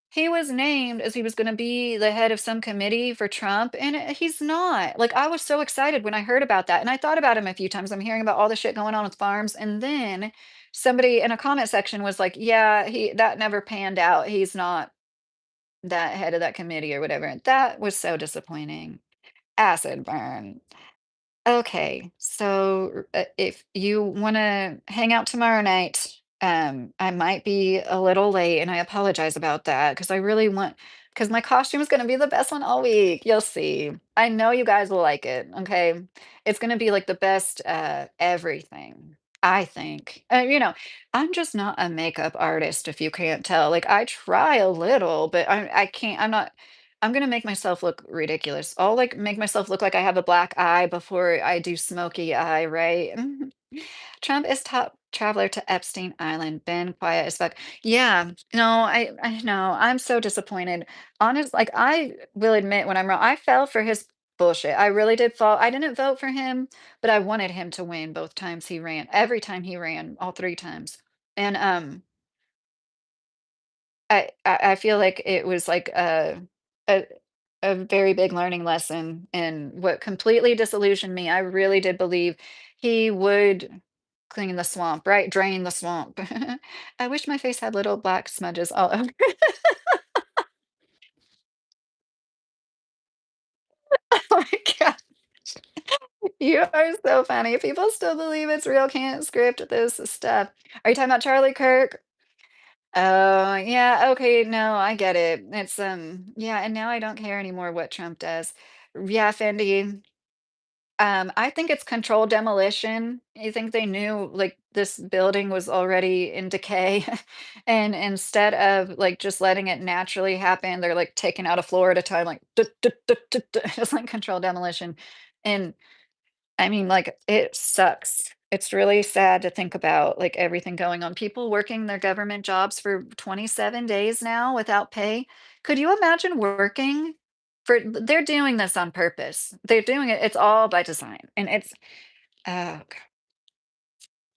He was named as he was gonna be the head of some committee for Trump, and he's not. Like, I was so excited when I heard about that, and I thought about him a few times. I'm hearing about all the shit going on with farms, and then somebody in a comment section was like, "Yeah, he that never panned out. He's not that head of that committee or whatever." That was so disappointing. Acid burn. Okay, so if you want to hang out tomorrow night, I might be a little late, and I apologize about that because I really want 'Cause my costume is gonna be the best one all week. You'll see. I know you guys will like it, okay? It's gonna be, like, the best, everything, I think. I'm just not a makeup artist, if you can't tell. Like, I try a little, but I can't I'm gonna make myself look ridiculous. I'll, like, make myself look like I have a black eye before I do smoky eye, right? Trump is top traveler to Epstein Island, been quiet as fuck. Yeah, no, I know. I'm so disappointed. Honest, like I will admit when I'm wrong. I fell for his bullshit. I really did fall. I didn't vote for him, but I wanted him to win both times he ran. Every time he ran, all three times. And I feel like it was like a a very big learning lesson, and what completely disillusioned me, I really did believe he would clean the swamp, right? Drain the swamp. I wish my face had little black smudges all over. Oh my god. You are so funny. People still believe it's real, can't script this stuff. Are you talking about Charlie Kirk? Oh, yeah, okay, no, I get it. It's, yeah, and now I don't care anymore what Trump does. Yeah, Fendi, I think it's controlled demolition. I think they knew, like, this building was already in decay, and instead of, like, just letting it naturally happen, they're, like, taking out a floor at a time, like, "Duh, duh, duh, duh, duh," just like controlled demolition, and I mean, like, it sucks. It's really sad to think about, like, everything going on. People working their government jobs for 27 days now without pay. Could you imagine working for they're doing this on purpose. They're doing it, it's all by design, and oh,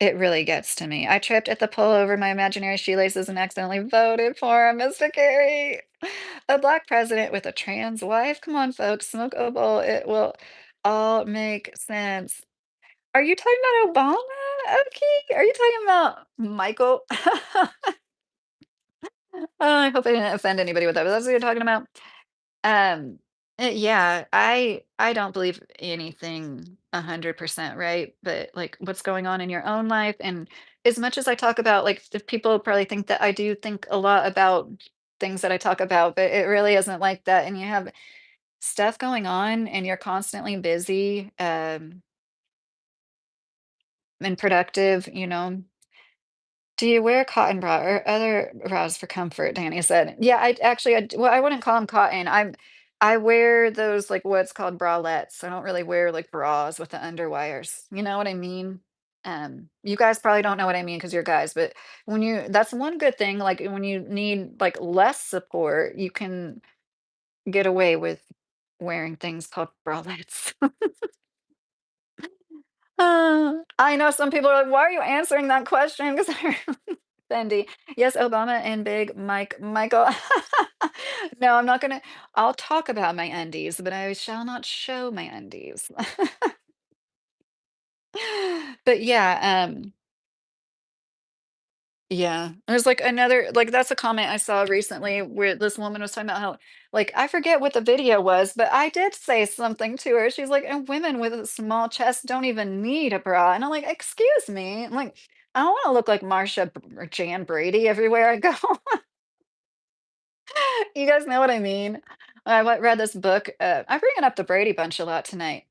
it really gets to me. I tripped at the pull over my imaginary shoelaces and accidentally voted for him, Mr. Kerry. A black president with a trans wife? Come on, folks, smoke a bowl. It will all make sense. Are you talking about Obama? Okay. Are you talking about Michael? Oh, I hope I didn't offend anybody with that, but that's what you're talking about? Um, yeah, I don't believe anything 100% right, but, like, what's going on in your own life, and as much as I talk about, like, the people probably think that I do think a lot about things that I talk about, but it really isn't like that, and you have stuff going on, and you're constantly busy, and productive, Do you wear a cotton bra or other bras for comfort? Danny said. Yeah, I actually, well, I wouldn't call them cotton. I wear those like what's called bralettes. I don't really wear like bras with the underwires. You know what I mean? You guys probably don't know what I mean because you're guys, but that's one good thing. Like when you need like less support, you can get away with wearing things called bralettes. I know some people are like, why are you answering that question? Because Fendi. Yes, Obama and Big Mike Michael. No, I'm not gonna I'll talk about my undies, but I shall not show my undies. But yeah, yeah, there's like another like that's a comment I saw recently where this woman was talking about how like I forget what the video was, but I did say something to her. She's like, and women with a small chest don't even need a bra. And I'm like, excuse me. I'm like, I don't want to look like or Jan Brady everywhere I go. You guys know what I mean? Read this book. I'm bringing up the Brady Bunch a lot tonight.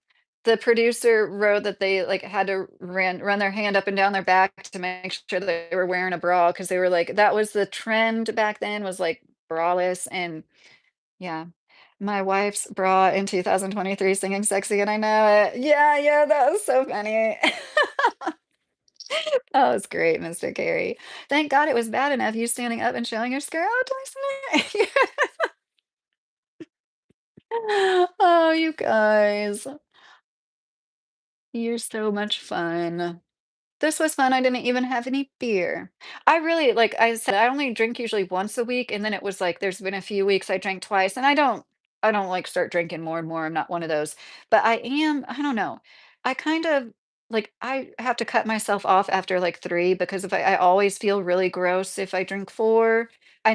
The producer wrote that they like had to run their hand up and down their back to make sure they were wearing a bra because they were like that was the trend back then was like braless and yeah. My wife's bra in 2023 singing sexy and I know it. Yeah, yeah, that was so funny. That was great, Mr. Carey. Thank God it was bad enough you standing up and showing your skirt out twice. Oh, you guys, you're so much fun. This was fun. I didn't even have any beer. I really, like I said, I only drink usually once a week, and then it was like there's been a few weeks I drank twice, and I don't like start drinking more and more. I'm not one of those. But I don't know. I kind of like I have to cut myself off after like three because if I always feel really gross if I drink four. I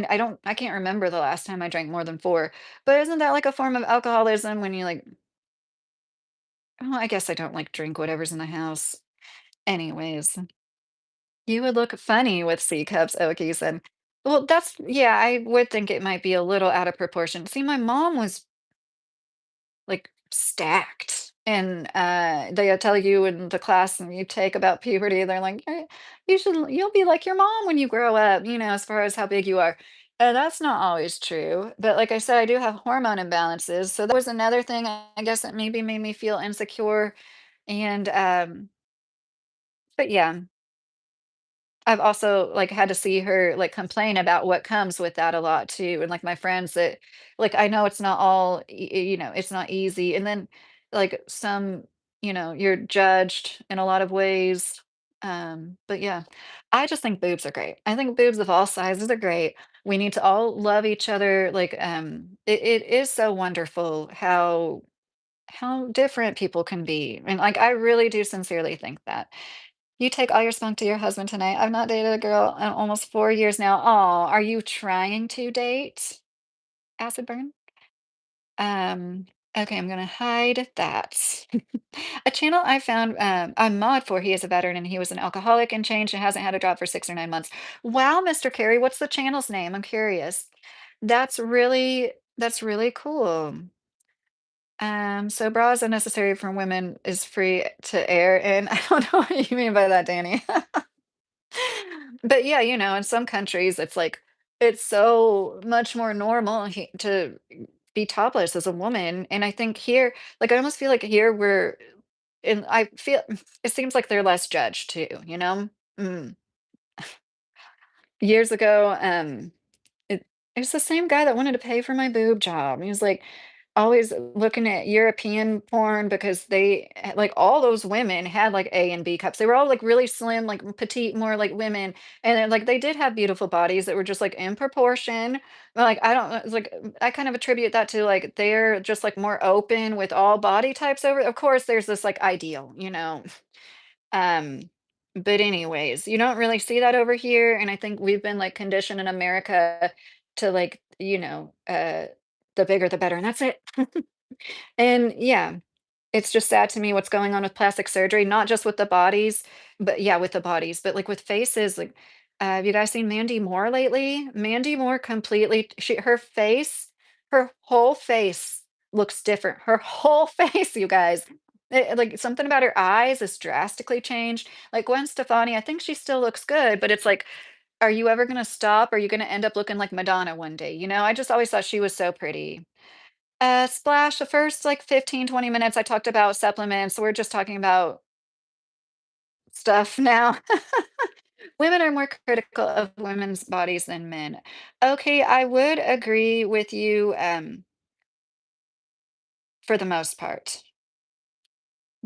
can't remember the last time I drank more than four. But isn't that like a form of alcoholism when you like oh, I guess I don't, like, drink whatever's in the house. Anyways, you would look funny with C cups, Oki said. Well, that's yeah, I would think it might be a little out of proportion. See, my mom was like stacked. And they'll tell you in the class and you take about puberty, they're like, you'll be like your mom when you grow up, as far as how big you are. And that's not always true. But like I said, I do have hormone imbalances. So that was another thing I guess that maybe made me feel insecure. And but yeah, I've also, like, had to see her, like, complain about what comes with that a lot too, and, like, my friends that like, I know it's not all it's not easy, and then, like, you're judged in a lot of ways, but yeah, I just think boobs are great. I think boobs of all sizes are great. We need to all love each other, like, it is so wonderful how different people can be, and, like, I really do sincerely think that. You take all your spunk to your husband tonight. I've not dated a girl in almost 4 years now. Oh, are you trying to date? Acid burn? Um, okay, I'm gonna hide that. A channel I found, a mod for, he is a veteran and he was an alcoholic and changed and hasn't had a drop for 6 or 9 months. Wow, Mr. Carey, what's the channel's name? I'm curious. That's really cool. So bras unnecessary for women is free to air, and I don't know what you mean by that, Danny. But yeah, in some countries, it's so much more normal to be topless as a woman. And I think here, like, I almost feel like here I feel it seems like they're less judged too, you know? Mm. Years ago, it was the same guy that wanted to pay for my boob job. He was like always looking at European porn because like all those women had like A and B cups. They were all like really slim, like petite, more like women. And then like they did have beautiful bodies that were just like in proportion. But, like I don't know, it's like I kind of attribute that to like they're just like more open with all body types over. Of course, there's this like ideal, um, but anyways, you don't really see that over here, and I think we've been, like, conditioned in America to, like, the bigger the better, and that's it. And yeah, it's just sad to me what's going on with plastic surgery, not just with the bodies, but yeah, with the bodies, but like with faces. Like, have you guys seen Mandy Moore lately? Mandy Moore completely, her whole face looks different. Her whole face, you guys. Like something about her eyes is drastically changed. Like Gwen Stefani, I think she still looks good, but it's like, are you ever going to stop? Are you going to end up looking like Madonna one day? I just always thought she was so pretty. Splash, the first like 15, 20 minutes, I talked about supplements. We're just talking about stuff now. Women are more critical of women's bodies than men. Okay, I would agree with you for the most part.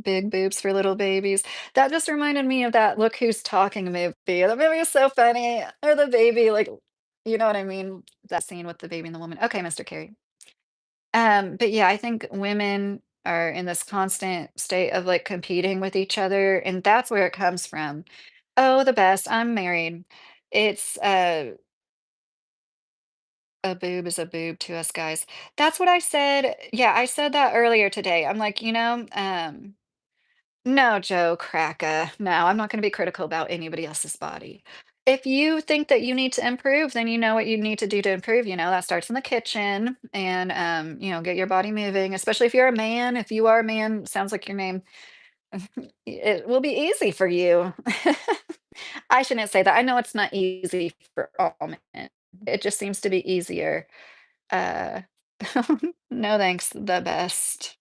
Big boobs for little babies. That just reminded me of that Look Who's Talking movie. That movie is so funny. Or the baby, like, you know what I mean? That scene with the baby and the woman. Okay, Mr. Carey. But yeah, I think women are in this constant state of like competing with each other, and that's where it comes from. Oh, the best. I'm married. It's a boob is a boob to us guys. That's what I said. Yeah, I said that earlier today. I'm like, no, Joe Kracka. No, I'm not going to be critical about anybody else's body. If you think that you need to improve, then you know what you need to do to improve. That starts in the kitchen and, get your body moving, especially if you're a man. If you are a man, sounds like your name, it will be easy for you. I shouldn't say that. I know it's not easy for all men. It just seems to be easier. Uh, no thanks, the best.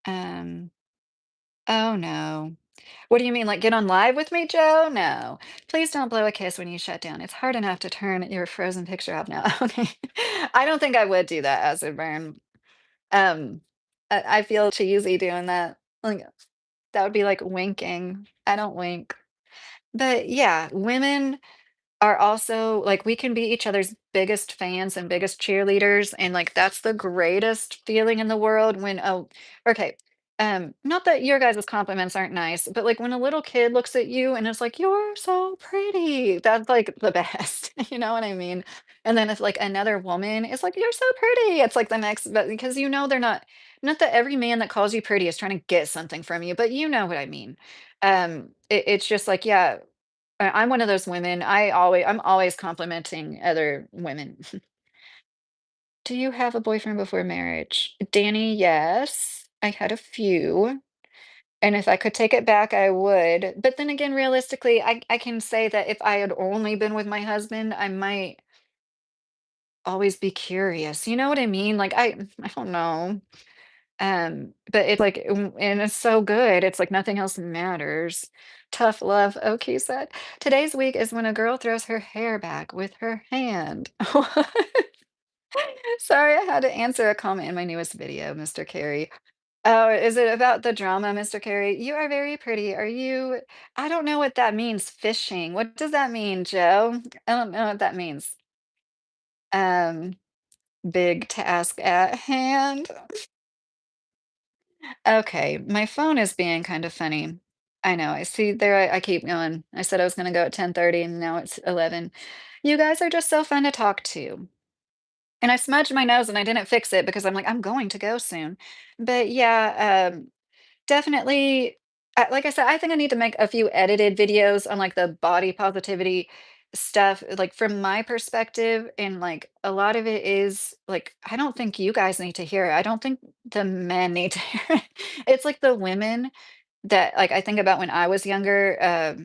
Um, oh no. What do you mean, like, get on live with me, Joe? No. Please don't blow a kiss when you shut down. It's hard enough to turn your frozen picture off now. Okay. I don't think I would do that as a burn. Um, I feel cheesy doing that. Like, that would be like winking. I don't wink. But yeah, women are also like we can be each other's biggest fans and biggest cheerleaders, and like that's the greatest feeling in the world when okay, not that your guys' compliments aren't nice, but like when a little kid looks at you and it's like you're so pretty, that's like the best. You know what I mean? And then if like another woman is like you're so pretty, it's like the next, but because they're not that every man that calls you pretty is trying to get something from you, but you know what I mean. It's just like yeah, I'm one of those women. I'm always complimenting other women. Do you have a boyfriend before marriage? Danny, yes. I had a few. And if I could take it back, I would. But then again, realistically, I can say that if I had only been with my husband, I might always be curious. You know what I mean? Like I don't know. But it's like and it's so good. It's like nothing else matters. Tough love. Okay, said. Today's week is when a girl throws her hair back with her hand. Sorry, I had to answer a comment in my newest video, Mr. Carey. Oh, is it about the drama, Mr. Carey? You are very pretty. Are you I don't know what that means, fishing. What does that mean, Joe? I don't know what that means. Um, big task at hand. Okay, my phone is being kind of funny. I know. I see there I keep going. I said I was gonna go at 10:30 and now it's 11. You guys are just so fun to talk to. And I smudged my nose and I didn't fix it because I'm like, I'm going to go soon. But yeah, definitely, like I said, I think I need to make a few edited videos on like the body positivity stuff, like from my perspective. And like a lot of it is like, I don't think you guys need to hear it. I don't think the men need to hear it. It's like the women that, like, I think about when I was younger,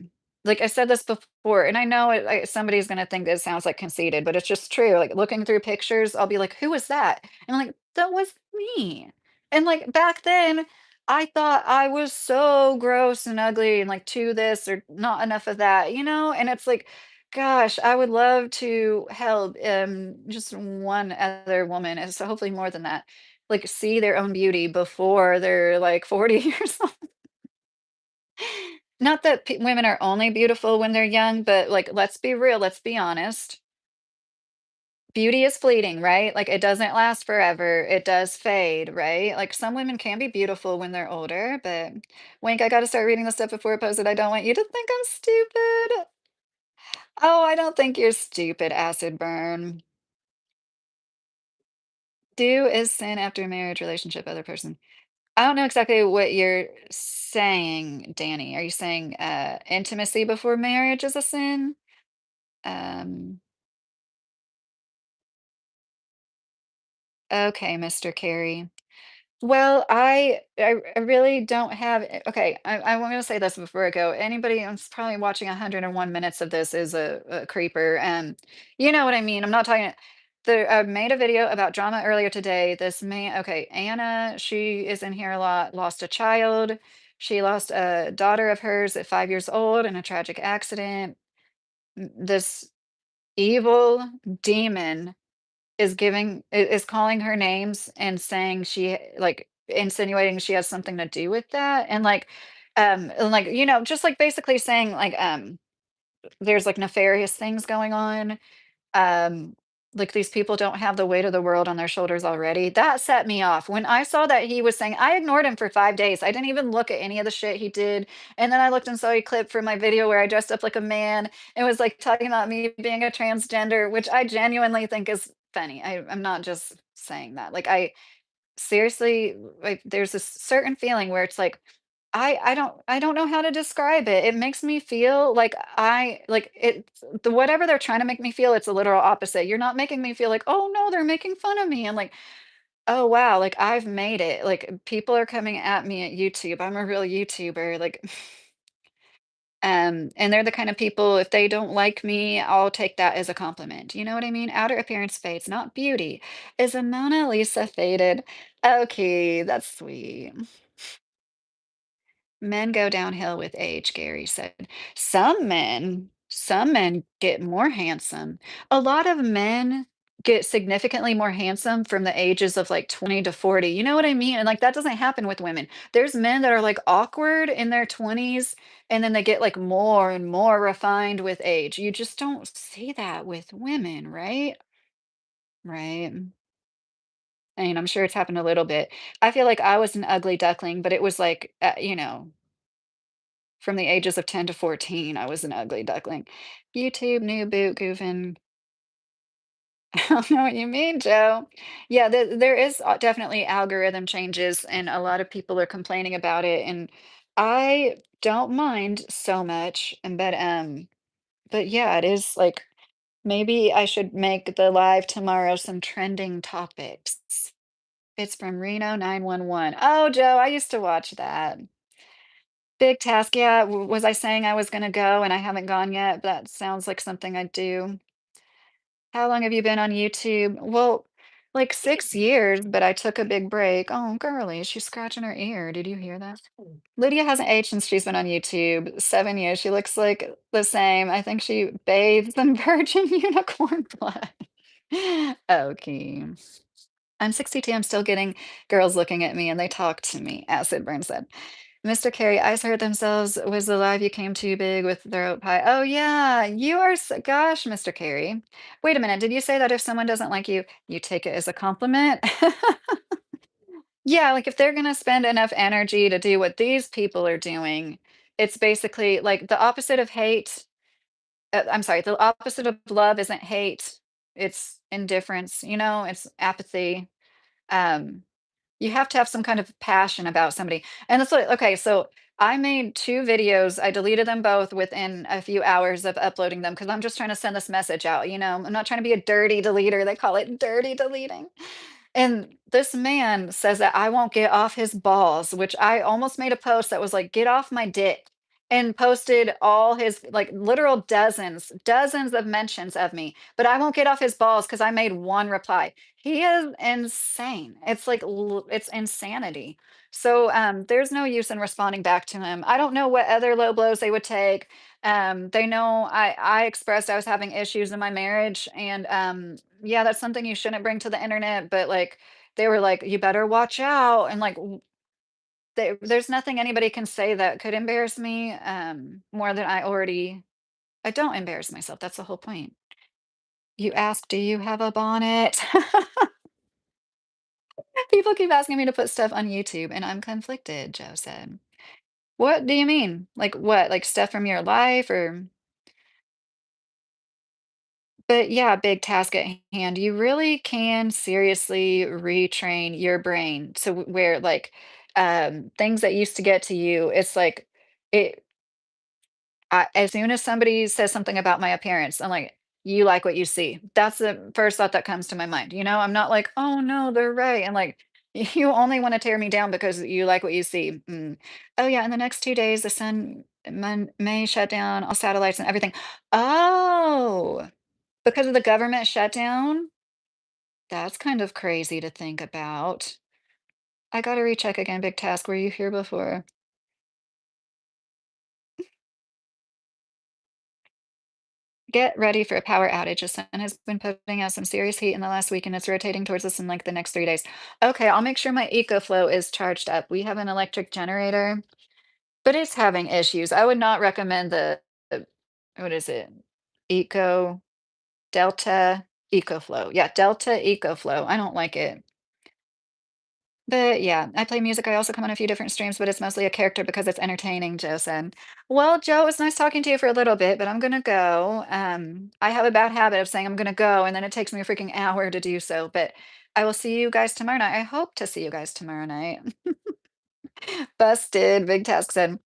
like I said this before, and I know somebody's gonna think this sounds like conceited, but it's just true. Like looking through pictures, I'll be like, "Who was that?" And I'm like, "That was me." And like back then, I thought I was so gross and ugly and like to this or not enough of that, you know? And it's like, gosh, I would love to help just one other woman, and so hopefully more than that, like see their own beauty before they're like 40 years old. Not that women are only beautiful when they're young, but like, let's be real, let's be honest. Beauty is fleeting, right? Like, it doesn't last forever. It does fade, right? Like, some women can be beautiful when they're older, but Wink, I got to start reading the stuff before I post it. I don't want you to think I'm stupid. Oh, I don't think you're stupid, acid burn. Do is sin after marriage, relationship, other person. I don't know exactly what you're saying, Danny. Are you saying intimacy before marriage is a sin? Um, okay, Mr. Carey. Well, I really don't have okay, I'm gonna say this before I go. Anybody who's probably watching 101 minutes of this is a creeper. And you know what I mean. I'm not talking I made a video about drama earlier today. This man, okay, Anna, she is in here a lot, lost a child. She lost a daughter of hers at 5 years old in a tragic accident. This evil demon is calling her names and saying like insinuating she has something to do with that, and like just like basically saying like there's like nefarious things going on, um like these people don't have the weight of the world on their shoulders already. That set me off when I saw that he was saying. I ignored him for 5 days. I didn't even look at any of the shit he did, and then I looked and saw a clip from my video where I dressed up like a man and was like talking about me being a transgender, which I genuinely think is funny. I'm not just saying that. Like I seriously, like there's this certain feeling where it's like I don't know how to describe it. It makes me feel like I like it the whatever they're trying to make me feel, it's a literal opposite. You're not making me feel like, "Oh no, they're making fun of me." And like, "Oh wow, like I've made it. Like people are coming at me at YouTube. I'm a real YouTuber." Like and they're the kind of people, if they don't like me, I'll take that as a compliment. You know what I mean? Outer appearance fades, not beauty. Is a Mona Lisa faded? Okay, that's sweet. Men go downhill with age, Gary said. Some men get more handsome. A lot of men get significantly more handsome from the ages of like 20 to 40. You know what I mean? And like that doesn't happen with women. There's men that are like awkward in their 20s and then they get like more and more refined with age. You just don't see that with women, right? Right. I mean, I'm sure it's happened a little bit. I feel like I was an ugly duckling, but it was like, from the ages of 10 to 14, I was an ugly duckling. YouTube, new boot goofing. I don't know what you mean, Joe. Yeah, there is definitely algorithm changes, and a lot of people are complaining about it, and I don't mind so much. But But yeah, it is like maybe I should make the live tomorrow some trending topics. It's from Reno 911. Oh, Joe, I used to watch that. Big task. Yeah. Was I saying I was going to go and I haven't gone yet? That sounds like something I'd do. How long have you been on YouTube? Well, like 6 years, but I took a big break. Oh, girly, she's scratching her ear. Did you hear that? Lydia hasn't aged since she's been on YouTube. 7 years. She looks like the same. I think she bathes in virgin unicorn blood. Okay. I'm 62. I'm still getting girls looking at me and they talk to me, Acid Burn said. Mr. Carey, Eyes Hurt Themselves was the live you came too big with throat pie. Oh, yeah. You are, gosh, Mr. Carey. Wait a minute. Did you say that if someone doesn't like you, you take it as a compliment? Yeah, like if they're going to spend enough energy to do what these people are doing, it's basically like the opposite of hate. I'm sorry, the opposite of love isn't hate, it's indifference, it's apathy. Um, you have to have some kind of passion about somebody. And that's what, okay, so I made 2 videos. I deleted them both within a few hours of uploading them because I'm just trying to send this message out, I'm not trying to be a dirty deleter. They call it dirty deleting. And this man says that I won't get off his balls, which I almost made a post that was like, "Get off my dick," and posted all his like literal dozens of mentions of me. But I won't get off his balls because I made one reply. He is insane. It's like it's insanity. So there's no use in responding back to him. I don't know what other low blows they would take. They know I expressed I was having issues in my marriage, and yeah, that's something you shouldn't bring to the internet. But like, they were like, "You better watch out," and like, there's nothing anybody can say that could embarrass me more than I already. I don't embarrass myself. That's the whole point. You ask, "Do you have a bonnet?" People keep asking me to put stuff on YouTube, and I'm conflicted. Joe said. What do you mean? Like what? Like stuff from your life or but yeah, big task at hand. You really can seriously retrain your brain to where like things that used to get to you, it's like it as soon as somebody says something about my appearance, I'm like, you like what you see. That's the first thought that comes to my mind. I'm not like, oh no, they're right. And like, you only want to tear me down because you like what you see. Mm. Oh yeah, in the next 2 days, the sun may shut down all satellites and everything. Oh, because of the government shutdown? That's kind of crazy to think about. I gotta recheck again, big task. Were you here before? Get ready for a power outage. The sun has been putting out some serious heat in the last week and it's rotating towards us in like the next 3 days. Okay, I'll make sure my EcoFlow is charged up. We have an electric generator, but it's having issues. I would not recommend what is it? Eco Delta EcoFlow. Yeah, Delta EcoFlow. I don't like it. But yeah, I play music. I also come on a few different streams, but it's mostly a character because it's entertaining, Joe said. Well, Joe, it was nice talking to you for a little bit, but I'm gonna go. I have a bad habit of saying I'm gonna go, and then it takes me a freaking hour to do so. But I will see you guys tomorrow night. I hope to see you guys tomorrow night. Busted. Big task said.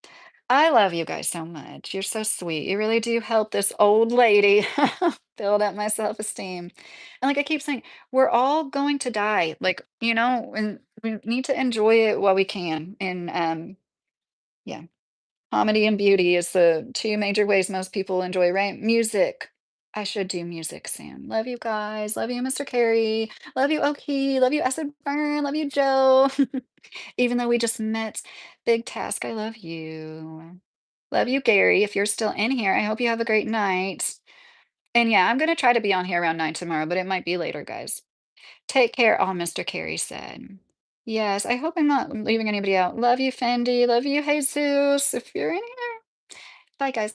I love you guys so much. You're so sweet. You really do help this old lady build up my self-esteem. And like I keep saying, we're all going to die. Like, and we need to enjoy it while we can. And yeah, comedy and beauty is the 2 major ways most people enjoy, right? Music. I should do music soon. Love you guys. Love you, Mr. Carey. Love you, Oki. Love you, Acid Burn. Love you, Joe. Even though we just met, big task. I love you. Love you, Gary. If you're still in here, I hope you have a great night. And yeah, I'm going to try to be on here around 9 tomorrow, but it might be later, guys. Take care, all Mr. Carey said. Yes, I hope I'm not leaving anybody out. Love you, Fendi. Love you, Jesus. If you're in here. Bye, guys.